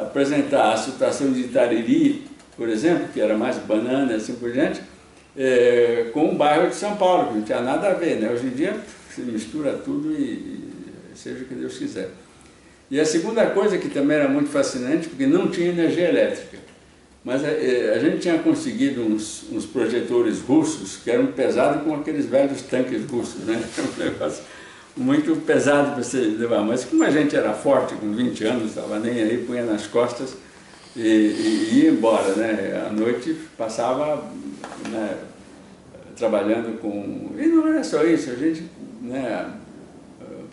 apresentar a situação de Itariri, por exemplo, que era mais banana e assim por diante, com o bairro de São Paulo, que não tinha nada a ver, né? Hoje em dia se mistura tudo e seja o que Deus quiser. E a segunda coisa que também era muito fascinante, porque não tinha energia elétrica, mas a gente tinha conseguido uns projetores russos que eram pesados com aqueles velhos tanques russos, né? Um negócio muito pesado para você levar, mas como a gente era forte, com 20 anos, estava nem aí, punha nas costas e ia embora, né? À noite passava, né, trabalhando com... E não era só isso, a gente, né,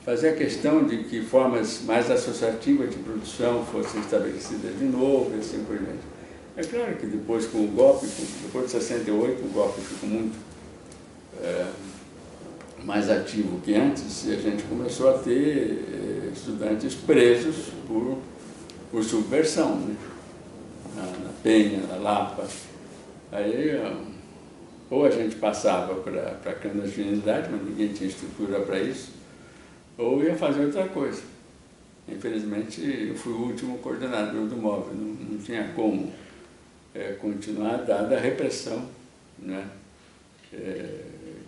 fazia questão de que formas mais associativas de produção fossem estabelecidas de novo e assim por diante. É claro que depois com o golpe, depois de 68, o golpe ficou muito mais ativo que antes, e a gente começou a ter estudantes presos por subversão, né? Na Penha, na Lapa. Aí, ou a gente passava para a clandestinidade, mas ninguém tinha estrutura para isso, ou ia fazer outra coisa. Infelizmente, eu fui o último coordenador do móvel, não tinha como continuar, dada a repressão, né,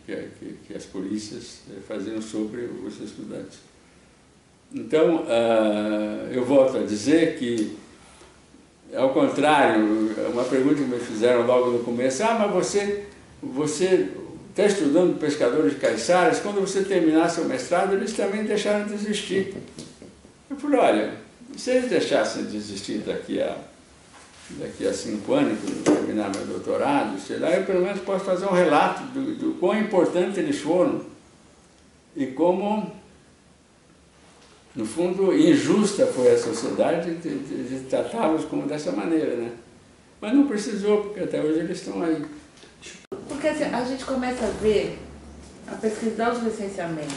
que as polícias faziam sobre os estudantes. Então, eu volto a dizer que, ao contrário, uma pergunta que me fizeram logo no começo, mas você está estudando pescadores de caiçaras, quando você terminar seu mestrado, eles também deixaram de existir. Eu falei, olha, se eles deixassem de existir daqui a 5 anos, quando eu terminar meu doutorado, sei lá, eu pelo menos posso fazer um relato do quão importante eles foram e como, no fundo, injusta foi a sociedade de tratá-los como dessa maneira, né? Mas não precisou, porque até hoje eles estão aí. Porque a gente começa a ver, a pesquisar os recenseamentos,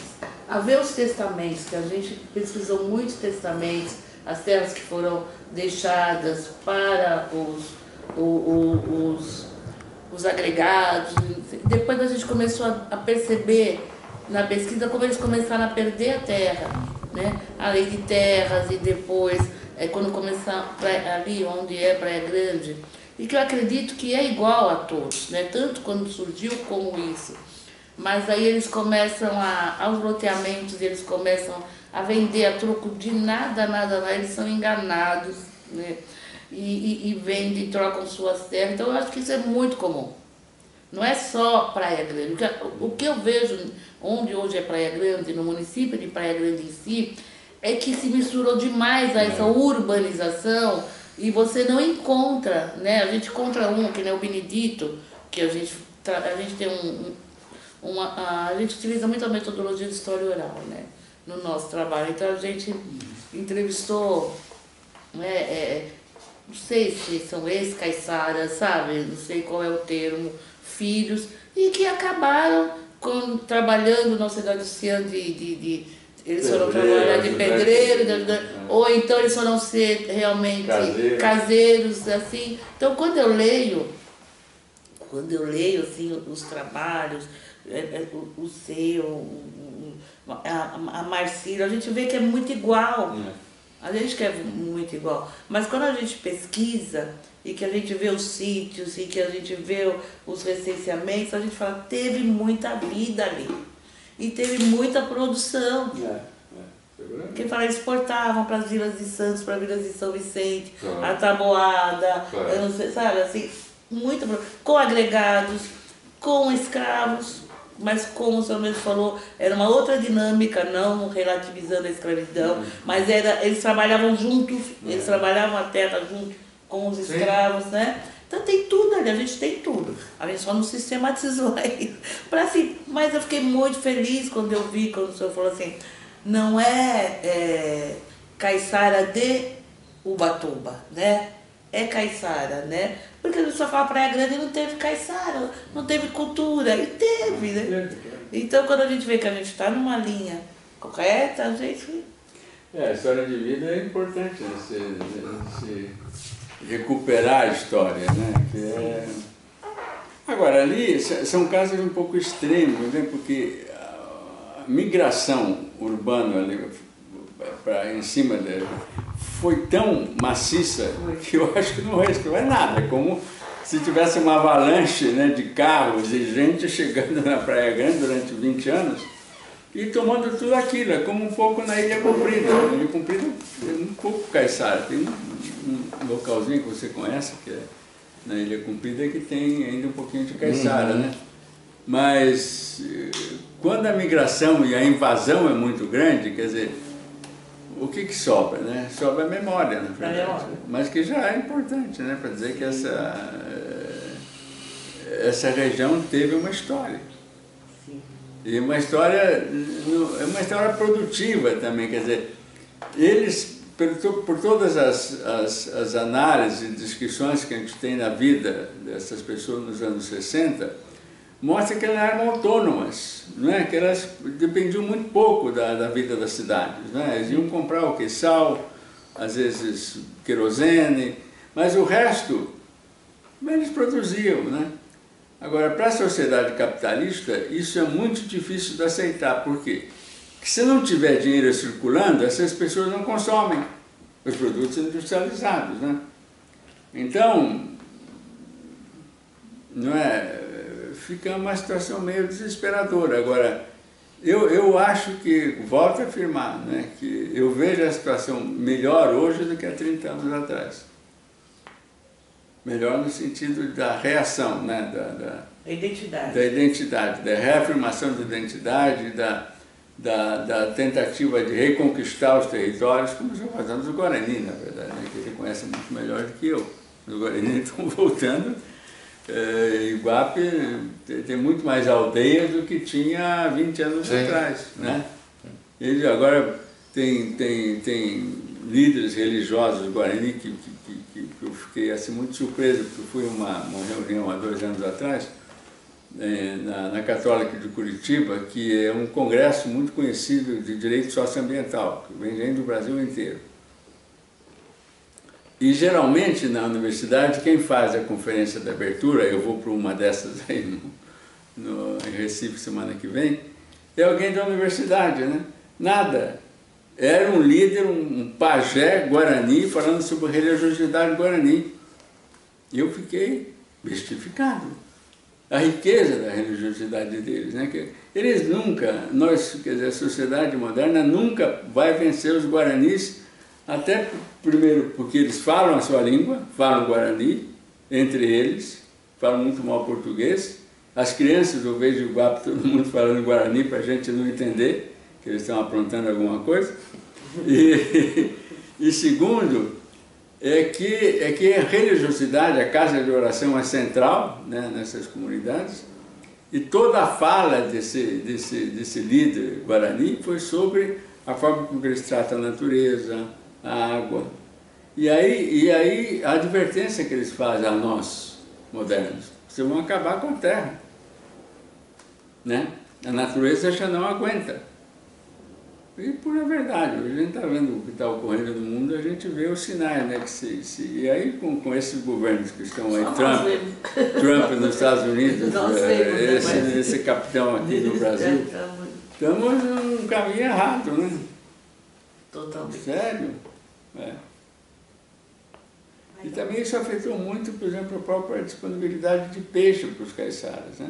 a ver os testamentos, que a gente pesquisou muitos testamentos, as terras que foram deixadas para os agregados. Depois a gente começou a perceber na pesquisa como eles começaram a perder a terra, né? A lei de terras e depois, quando começar ali onde é Praia Grande, e que eu acredito que é igual a todos, né? Tanto quando surgiu como isso. Mas aí eles começam aos loteamentos, eles começam a vender a troco de nada, eles são enganados, né? E vendem e trocam suas terras. Então eu acho que isso é muito comum. Não é só Praia Grande. O que eu vejo onde hoje é Praia Grande, no município de Praia Grande em si, é que se misturou demais a essa urbanização e você não encontra, né? A gente encontra que nem o Benedito, que a gente tem a gente utiliza muito a metodologia de história oral, né, no nosso trabalho. Então a gente entrevistou, né, não sei se são ex-caiçaras, sabe, não sei qual é o termo, filhos, e que acabaram trabalhando na Cidade Oceana de eles foram trabalhar de pedreiro, ou então eles foram ser realmente caseiros, assim. Então, quando eu leio assim, os trabalhos, o seu, a Marcília, a gente vê que é muito igual. A gente que é muito igual. Mas quando a gente pesquisa e que a gente vê os sítios e que a gente vê os recenseamentos, a gente fala, teve muita vida ali. E teve muita produção. Porque fala, eles exportavam para as vilas de Santos, para as vilas de São Vicente, a taboada, eu não sei, sabe, assim, muito, com agregados, com escravos, mas como o senhor mesmo falou, era uma outra dinâmica, não relativizando a escravidão, mas eles trabalhavam juntos, eles trabalhavam a terra junto com os escravos, né? Então tem tudo ali, a gente tem tudo. A gente só não sistematizou aí. Assim, mas eu fiquei muito feliz quando eu vi, quando o senhor falou assim, não é Caiçara de Ubatuba, né? É Caiçara, né? Porque a gente só fala Praia Grande e não teve Caiçara, não teve cultura, e teve, né? Então quando a gente vê que a gente está numa linha correta, a gente... A história de vida é importante, né? Se recuperar a história, né? Agora, ali são casos um pouco extremos, né? Porque a migração urbana ali, em cima dela foi tão maciça que eu acho que não restou nada. É como se tivesse uma avalanche, né, de carros e gente chegando na Praia Grande durante 20 anos e tomando tudo aquilo. É como um pouco na Ilha Comprida. Na Ilha Comprida é um pouco Caiçara. Tem um localzinho que você conhece, que é na Ilha Comprida, que tem ainda um pouquinho de Caiçara, né? Mas quando a migração e a invasão é muito grande, quer dizer, o que sobra, né? Sobra a memória, na verdade. Mas que já é importante, né? Para dizer que essa região teve uma história. E uma história, é uma história produtiva também, quer dizer, eles, por todas as análises e descrições que a gente tem na vida dessas pessoas nos anos 60, mostra que elas eram autônomas, né? Que elas dependiam muito pouco da vida das cidades, né? Eles iam comprar o sal, às vezes querosene, mas o resto eles produziam, né? Agora, para a sociedade capitalista, isso é muito difícil de aceitar. Por quê? Porque se não tiver dinheiro circulando, essas pessoas não consomem os produtos industrializados, né? Então, não é... fica uma situação meio desesperadora. Agora, eu acho que, volto a afirmar, né, que eu vejo a situação melhor hoje do que há 30 anos atrás. Melhor no sentido da reação, né, da identidade, da reafirmação da identidade, da tentativa de reconquistar os territórios, como já fazemos o Guarani, na verdade, né, que ele conhece muito melhor do que eu. Os Guarani estão voltando. Iguape tem muito mais aldeias do que tinha 20 anos atrás, né? Ele agora tem líderes religiosos do Guarani que eu fiquei assim, muito surpreso, porque eu fui a uma reunião há 2 anos atrás, na Católica de Curitiba, que é um congresso muito conhecido de direito socioambiental, que vem do Brasil inteiro. E geralmente na universidade, quem faz a conferência de abertura, eu vou para uma dessas aí em Recife semana que vem, é alguém da universidade, né? Nada. Era um líder, um pajé guarani, falando sobre a religiosidade guarani. E eu fiquei mistificado. A riqueza da religiosidade deles, né? Que eles nunca, quer dizer, a sociedade moderna nunca vai vencer os guaranis. Até, primeiro, porque eles falam a sua língua, falam Guarani, entre eles, falam muito mal português. As crianças, eu vejo o Guapo, todo mundo falando Guarani para a gente não entender que eles estão aprontando alguma coisa. E segundo, é que a religiosidade, a casa de oração é central, né, nessas comunidades, e toda a fala desse líder Guarani foi sobre a forma como eles tratam a natureza, a água. E aí a advertência que eles fazem a nós, modernos, vocês vão acabar com a terra, né? A natureza já não aguenta. E pura verdade, a gente está vendo o que está ocorrendo no mundo, a gente vê os sinais, né? E aí com esses governos que estão aí, Trump nos Estados Unidos, esse capitão aqui no Brasil, estamos num caminho errado, né? Totalmente. Sério? É. E também isso afetou muito, por exemplo, a própria disponibilidade de peixe para os caiçaras, né?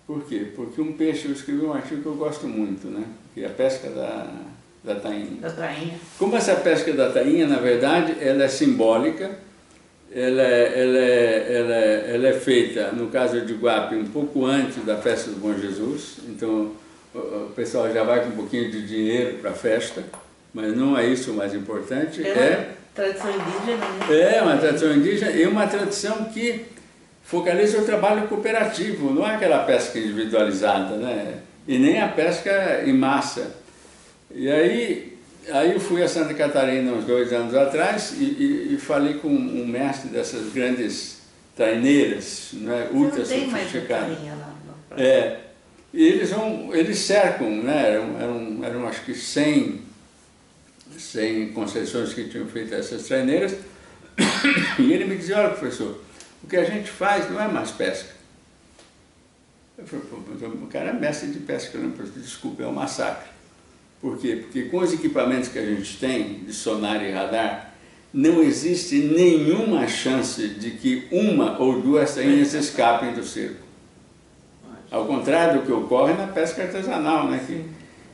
Por quê? Porque um peixe, eu escrevi um artigo que eu gosto muito, né? Que é a pesca da tainha. Da tainha. Como essa pesca da tainha, na verdade, ela é simbólica, ela é feita, no caso de Iguape, um pouco antes da festa do Bom Jesus, então o pessoal já vai com um pouquinho de dinheiro para a festa, mas não é isso o mais importante. É tradição indígena, né? É uma tradição indígena e uma tradição que focaliza o trabalho cooperativo, não é aquela pesca individualizada, né? E nem a pesca em massa. E aí eu fui a Santa Catarina uns 2 anos atrás e falei com um mestre dessas grandes taineiras, né? Ultra sofisticadas. E eles cercam, né? Eram acho que 100 concessões que tinham feito essas traineiras, e ele me dizia, olha, professor, o que a gente faz não é mais pesca. Eu falei, pô, o cara é mestre de pesca, né? Desculpa, é um massacre. Por quê? Porque com os equipamentos que a gente tem, de sonar e radar, não existe nenhuma chance de que 1 ou 2 tainhas escapem do cerco. Ao contrário do que ocorre na pesca artesanal, né?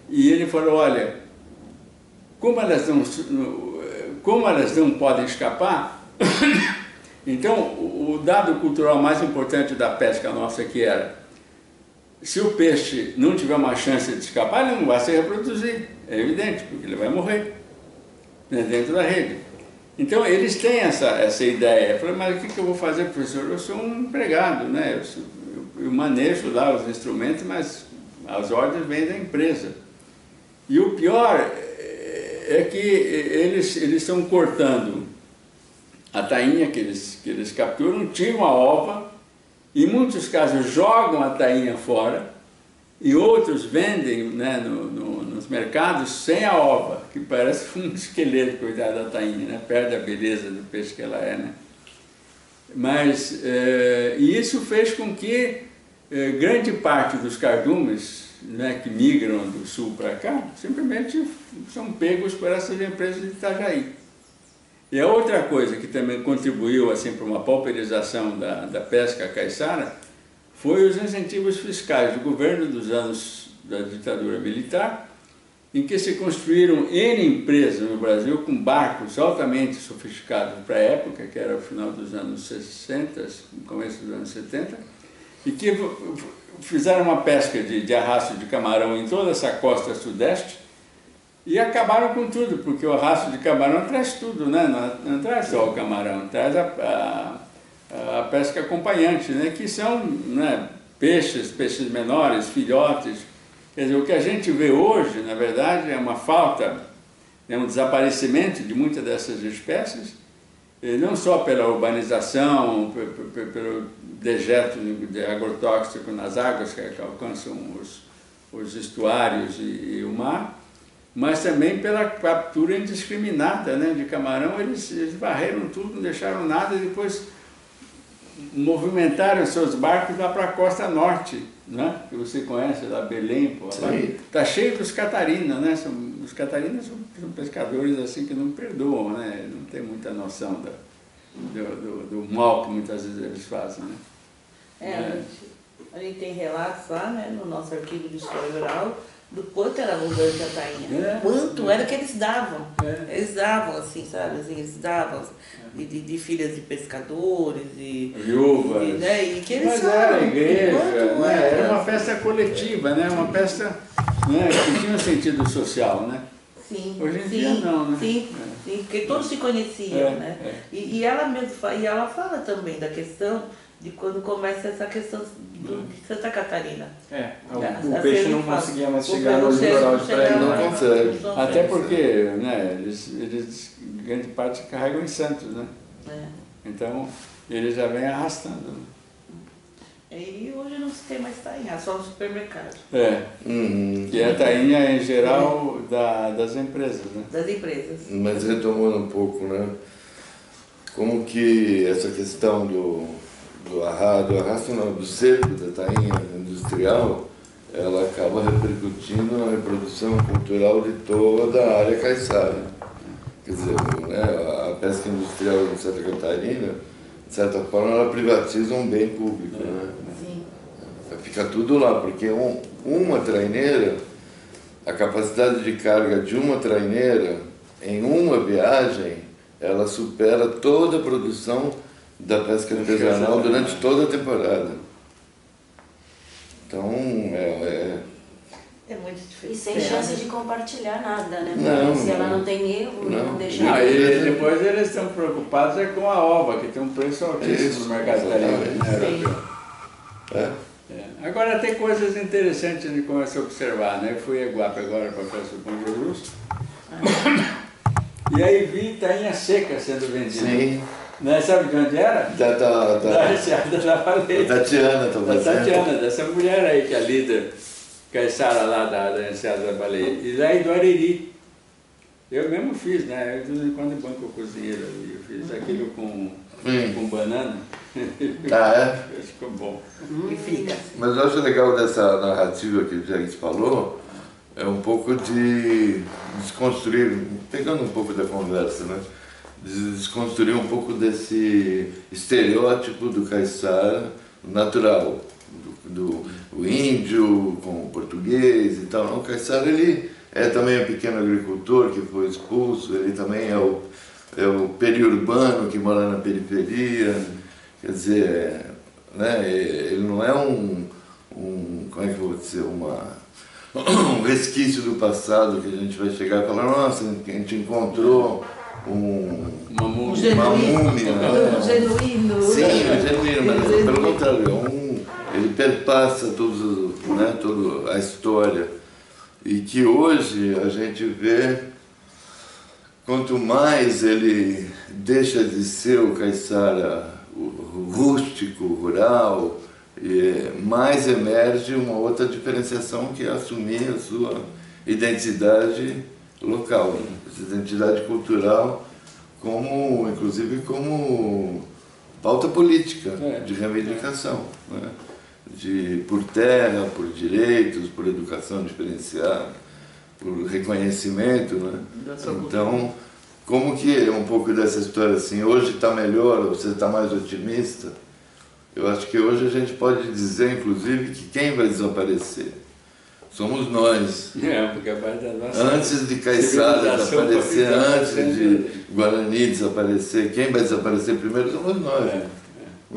E ele falou, olha, como elas não podem escapar, então o dado cultural mais importante da pesca nossa que era, se o peixe não tiver uma chance de escapar, ele não vai se reproduzir, é evidente, porque ele vai morrer, né, dentro da rede. Então eles têm essa ideia. Eu falei, mas o que eu vou fazer, professor? Eu sou um empregado, né? Eu manejo lá os instrumentos, mas as ordens vêm da empresa. E o pior é que eles estão cortando a tainha que eles capturam, tiram a ova, em muitos casos jogam a tainha fora, e outros vendem, né, nos mercados sem a ova, que parece um esqueleto, coitado da tainha, né? Perde a beleza do peixe que ela é, né? Mas, e isso fez com que grande parte dos cardumes, né, que migram do sul para cá, simplesmente são pegos por essas empresas de Itajaí. E a outra coisa que também contribuiu assim, para uma pauperização da pesca caiçara foi os incentivos fiscais do governo dos anos da ditadura militar, em que se construíram N empresas no Brasil com barcos altamente sofisticados para a época, que era o final dos anos 60, começo dos anos 70, e que fizeram uma pesca de arrasto de camarão em toda essa costa sudeste e acabaram com tudo, porque o arrasto de camarão traz tudo, né? Não traz só o camarão, traz a pesca acompanhante, né? Que são, né, peixes menores, filhotes. Quer dizer, o que a gente vê hoje, na verdade, é uma falta, é um desaparecimento de muitas dessas espécies, não só pela urbanização, pelo dejeto de agrotóxico nas águas que alcançam os estuários e o mar, mas também pela captura indiscriminada, né, de camarão. Eles varreram tudo, não deixaram nada e depois movimentaram seus barcos lá para a costa norte, né, que você conhece, lá Belém, está cheio dos catarinas, né? Os catarinas são pescadores assim que não perdoam, né? Não tem muita noção do mal que muitas vezes eles fazem, né? A gente tem relatos lá, né, no nosso arquivo de história oral, do quanto era abundante a tainha, quanto era que eles davam. Eles davam, assim, sabe, assim, eles davam de filhas de pescadores, viúvas, e que eles mas era a igreja, né? Era uma festa coletiva, né? Uma festa, né, que tinha um sentido social, né? Sim, hoje em dia não, né? Sim, porque todos se conheciam, né? E ela mesmo e ela fala também da questão de quando começa essa questão de Santa Catarina. O peixe não conseguia mais chegar no litoral de Praia Não consegue. Até porque, né, eles grande parte carregam em Santos, né? Então, eles já vêm arrastando. Né? E hoje não se tem mais tainha, só no supermercado. Que a tainha, em geral, das empresas, né? Das empresas. Mas retomando um pouco, né? Como que essa questão do arrasto não, do cerco da tainha industrial, ela acaba repercutindo na reprodução cultural de toda a área caiçara. Quer dizer, né, a pesca industrial de Santa Catarina, de certa forma, ela privatiza um bem público, né? Sim. Fica tudo lá, porque uma traineira, a capacidade de carga de uma traineira em uma viagem, ela supera toda a produção da pesca artesanal durante toda a temporada. Então, É muito difícil. E sem chance de compartilhar nada, né? Não, Porque se ela não. não tem erro, não deixa Não, nada. e depois eles estão preocupados com a ova, que tem um preço altíssimo Isso, no mercado exatamente. europeu. É. Agora tem coisas interessantes de começar a observar, né? Eu fui a Iguape agora para a festa do Bom Jesus. E aí vi tainha seca sendo vendida. Sim. Né? Sabe de onde era? Da Enseada da Baleia. Da Tatiana, tá Da fazendo. Tatiana, dessa mulher aí que é a líder caiçara lá da Enseada da Baleia. E lá do Ariri. Eu mesmo fiz, né? Eu, de vez em quando banco cozinheiro, eu fiz aquilo com banana. Ficou bom. E fica. Mas eu acho legal dessa narrativa que o James falou, é um pouco de desconstruir, pegando um pouco da conversa, né? Desconstruir um pouco desse estereótipo do caiçara natural, o índio com o português e tal. O caiçara, ele é também um pequeno agricultor que foi expulso, ele também é o periurbano que mora na periferia, quer dizer, né, ele não é como é que eu vou dizer, um resquício do passado que a gente vai chegar e falar, nossa, a gente encontrou uma múmia. Um genuíno. Sim, um genuíno, mas pelo contrário, ele perpassa toda a história. E que hoje a gente vê, quanto mais ele deixa de ser o caiçara rústico, rural, mais emerge uma outra diferenciação que é assumir a sua identidade local, essa identidade cultural, inclusive como pauta política de reivindicação, né? Por terra, por direitos, por educação diferenciada, por reconhecimento, né? Então, como que um pouco dessa história assim, hoje está melhor, você está mais otimista? Eu acho que hoje a gente pode dizer, inclusive, que quem vai desaparecer somos nós. Porque a parte da nossa antes de Caiçara desaparecer, antes de Guarani desaparecer, quem vai desaparecer primeiro somos nós.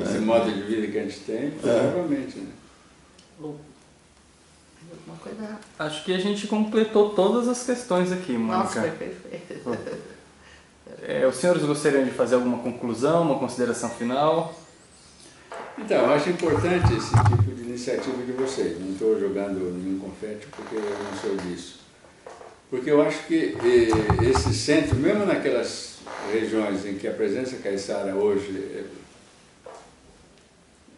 Esse modo de vida que a gente tem, provavelmente. Né? Alguma coisa. Acho que a gente completou todas as questões aqui, Mônica. Nossa, foi perfeito. Os senhores gostariam de fazer alguma conclusão, uma consideração final? Então, eu acho importante esse tipo de iniciativa de vocês. Não estou jogando nenhum confete porque eu não sou disso. Porque eu acho que esse centro, mesmo naquelas regiões em que a presença caiçara hoje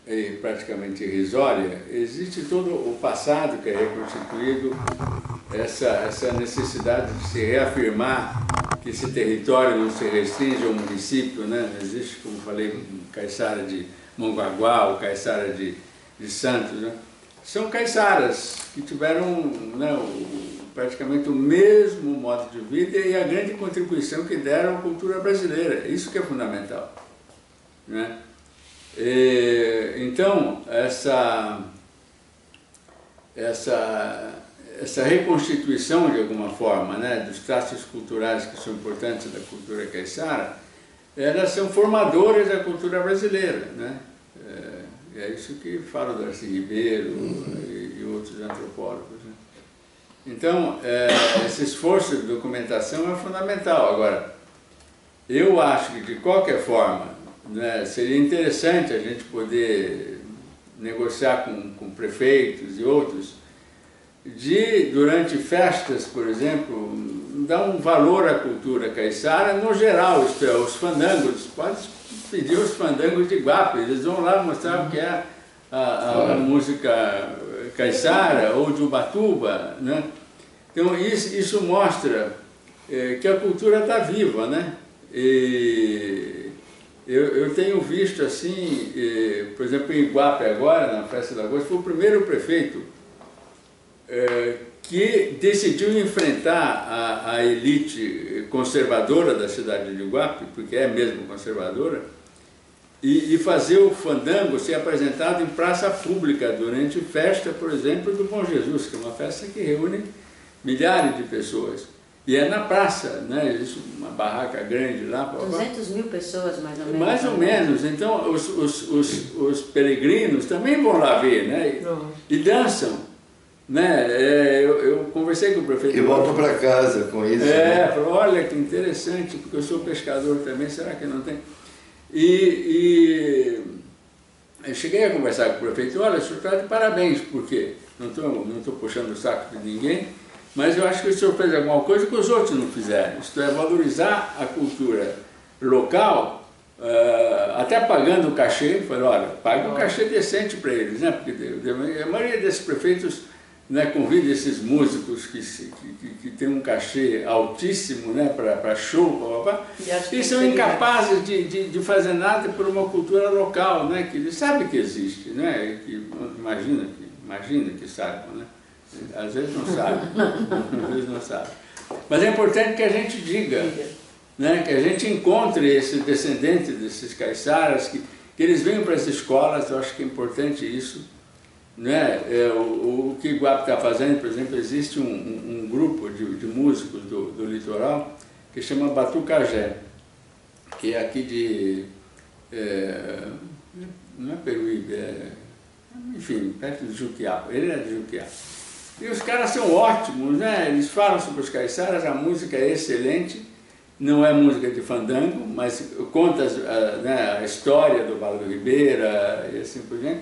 é praticamente irrisória, existe todo o passado que é reconstituído, essa necessidade de se reafirmar que esse território não se restringe ao município, né? Não existe, como falei, caiçara de Mongaguá, o caiçara de Santos, né? São caiçaras que tiveram, né, praticamente o mesmo modo de vida e a grande contribuição que deram à cultura brasileira. Isso que é fundamental, né? Então, essa reconstituição, de alguma forma, né, dos traços culturais que são importantes da cultura caiçara, elas são formadoras da cultura brasileira, né? É isso que fala do Darcy Ribeiro e outros antropólogos, né? Então, esse esforço de documentação é fundamental. Agora, eu acho que, de qualquer forma, né, seria interessante a gente poder negociar com prefeitos e outros, durante festas, por exemplo, dar um valor à cultura caiçara no geral, isto é, os fandangos. Pode pedir os fandangos de Iguape, eles vão lá mostrar o que é a música caiçara ou de Ubatuba, né? Então isso mostra que a cultura está viva, né? E eu tenho visto assim, por exemplo, em Iguape agora, na Festa da Agosto, foi o primeiro prefeito que decidiu enfrentar a elite conservadora da cidade de Iguape, porque é mesmo conservadora, e fazer o fandango ser apresentado em praça pública durante festa, por exemplo, do Bom Jesus, que é uma festa que reúne milhares de pessoas. E é na praça, né? Isso, uma barraca grande lá. 200 mil pessoas, mais ou menos. Mais ou menos. Então, os peregrinos também vão lá ver, né? E dançam. Né? Eu conversei com o prefeito. E voltam para casa com isso. Né? Falou, olha que interessante, porque eu sou pescador também, será que não tem? Eu cheguei a conversar com o prefeito, olha, o senhor está de parabéns, porque não estou puxando o saco de ninguém, mas eu acho que o senhor fez alguma coisa que os outros não fizeram. Isto é, valorizar a cultura local, até pagando o cachê. Falei, olha, paga um cachê decente para eles, né? Porque a maioria desses prefeitos, né, convida esses músicos que tem um cachê altíssimo, né, para show, e são incapazes de fazer nada por uma cultura local, né, que eles sabem que existe, né, que imagina que saibam, né? Às vezes não sabem, às vezes não sabem. Mas é importante que a gente diga, né, que a gente encontre esses descendentes desses caiçaras, que eles venham para as escolas. Eu acho que é importante isso. Né? O que Iguape está fazendo, por exemplo, existe um grupo de músicos do litoral que chama Batucajé, que é aqui de... não é Peruíbe, enfim, perto de Juquiá. Ele é de Juquiá. E os caras são ótimos, né? Eles falam sobre os caiçaras, a música é excelente, não é música de fandango, mas conta né, a história do Vale do Ribeira e assim por diante.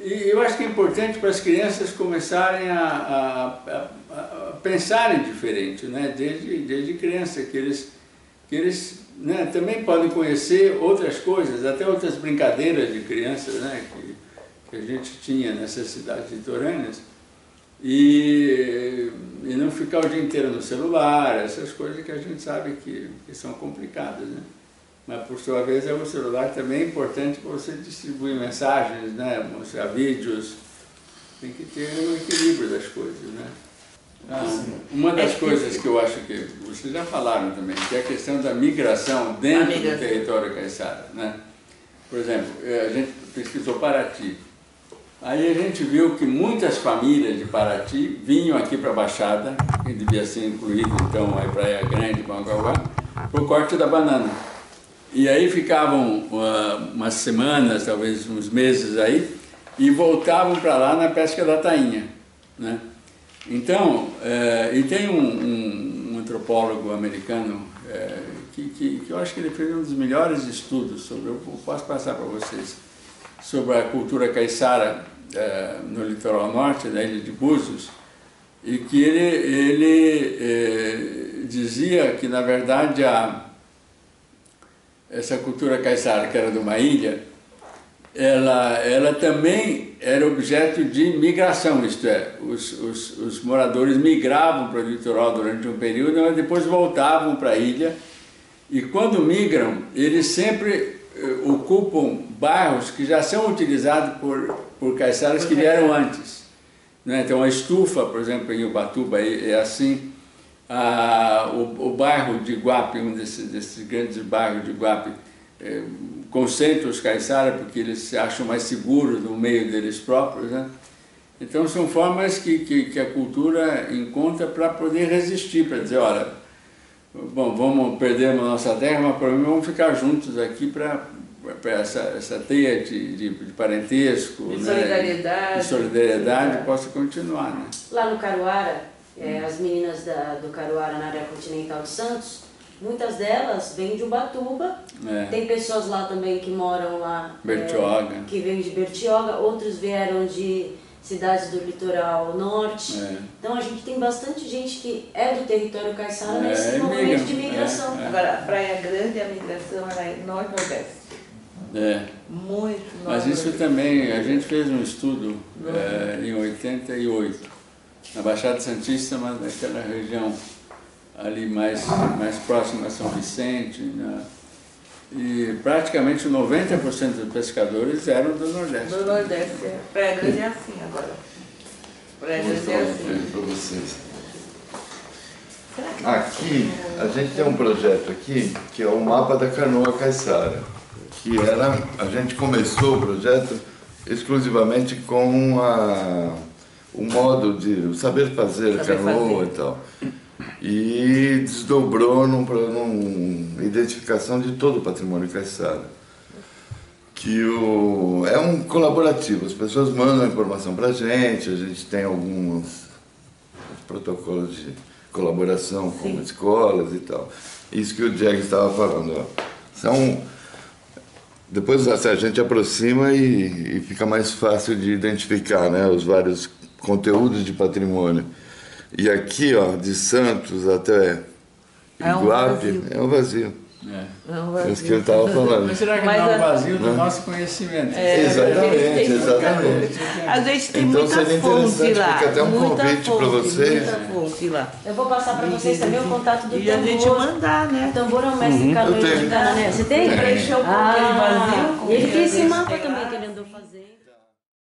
E eu acho que é importante para as crianças começarem a pensarem diferente, né? Desde criança, que eles né, também podem conhecer outras coisas, até outras brincadeiras de crianças, né, que a gente tinha nessas cidades litorâneas, e não ficar o dia inteiro no celular, essas coisas que a gente sabe que são complicadas, né? Mas, por sua vez, o celular também é importante para você distribuir mensagens, né? Mostrar vídeos. Tem que ter um equilíbrio das coisas, né? Uma das coisas que eu acho que vocês já falaram também, que é a questão da migração dentro do território caiçara, né? Por exemplo, a gente pesquisou Paraty. Aí a gente viu que muitas famílias de Paraty vinham aqui para a Baixada, que devia ser incluído, então, a Praia Grande, Banguauá, por corte da banana. E aí ficavam umas semanas, talvez uns meses aí, e voltavam para lá na pesca da tainha, né? Então, e tem um antropólogo americano que eu acho que ele fez um dos melhores estudos sobre, eu posso passar para vocês, sobre a cultura caiçara no litoral norte, da ilha de Búzios, e que ele dizia que, na verdade, essa cultura caiçara, que era de uma ilha, ela também era objeto de migração, isto é, os moradores migravam para o litoral durante um período, mas depois voltavam para a ilha, e quando migram, eles sempre ocupam bairros que já são utilizados por caiçaras que vieram antes, né? Então a Estufa, por exemplo, em Ubatuba é assim. O bairro de Iguape, um desses grandes bairros de Iguape, concentra os caiçaras porque eles se acham mais seguros no meio deles próprios, né? Então são formas que a cultura encontra para poder resistir, para dizer, olha, bom, vamos perder a nossa terra, mas pelo menos vamos ficar juntos aqui para essa teia de parentesco, de solidariedade, solidariedade possa continuar, né? Lá no Caruara, as meninas do Caruara, na área continental de Santos, muitas delas vêm de Ubatuba, tem pessoas lá também que moram lá, Bertioga, que vêm de Bertioga, outros vieram de cidades do litoral norte. Então a gente tem bastante gente que é do território caiçara nesse momento de migração. Agora, a Praia Grande, a migração era norte-nordeste. Muito Mas isso também, a gente fez um estudo em 88, na Baixada Santista, mas naquela região ali mais próxima a São Vicente, né? E praticamente 90% dos pescadores eram do Nordeste. Do Nordeste, Praia Grande é assim agora. Praia Grande é assim. Para vocês. Aqui, a gente tem um projeto aqui, que é o mapa da canoa caiçara, que era, a gente começou o projeto exclusivamente com o modo de o saber fazer canoa e tal. E desdobrou numa identificação de todo o patrimônio caiçara. Que é um colaborativo, as pessoas mandam informação para a gente tem alguns protocolos de colaboração com Sim. escolas e tal. Isso que o Diego estava falando. Ó. Depois a gente aproxima e fica mais fácil de identificar, né, os vários conteúdos de patrimônio. E aqui, ó, de Santos até Iguape, é um vazio. É isso que ele estava falando. Mas será que não é um vazio do nosso conhecimento? Exatamente. A gente tem então, muita fonte lá. Fica até um convite para vocês. Muita fonte lá. Eu vou passar para vocês também o contato do Tambor. E a gente mandar, né? O Tambor é um mestre canoeiro de Canané. Você tem? Preencheu aquele vazio. E ele tem esse mapa também.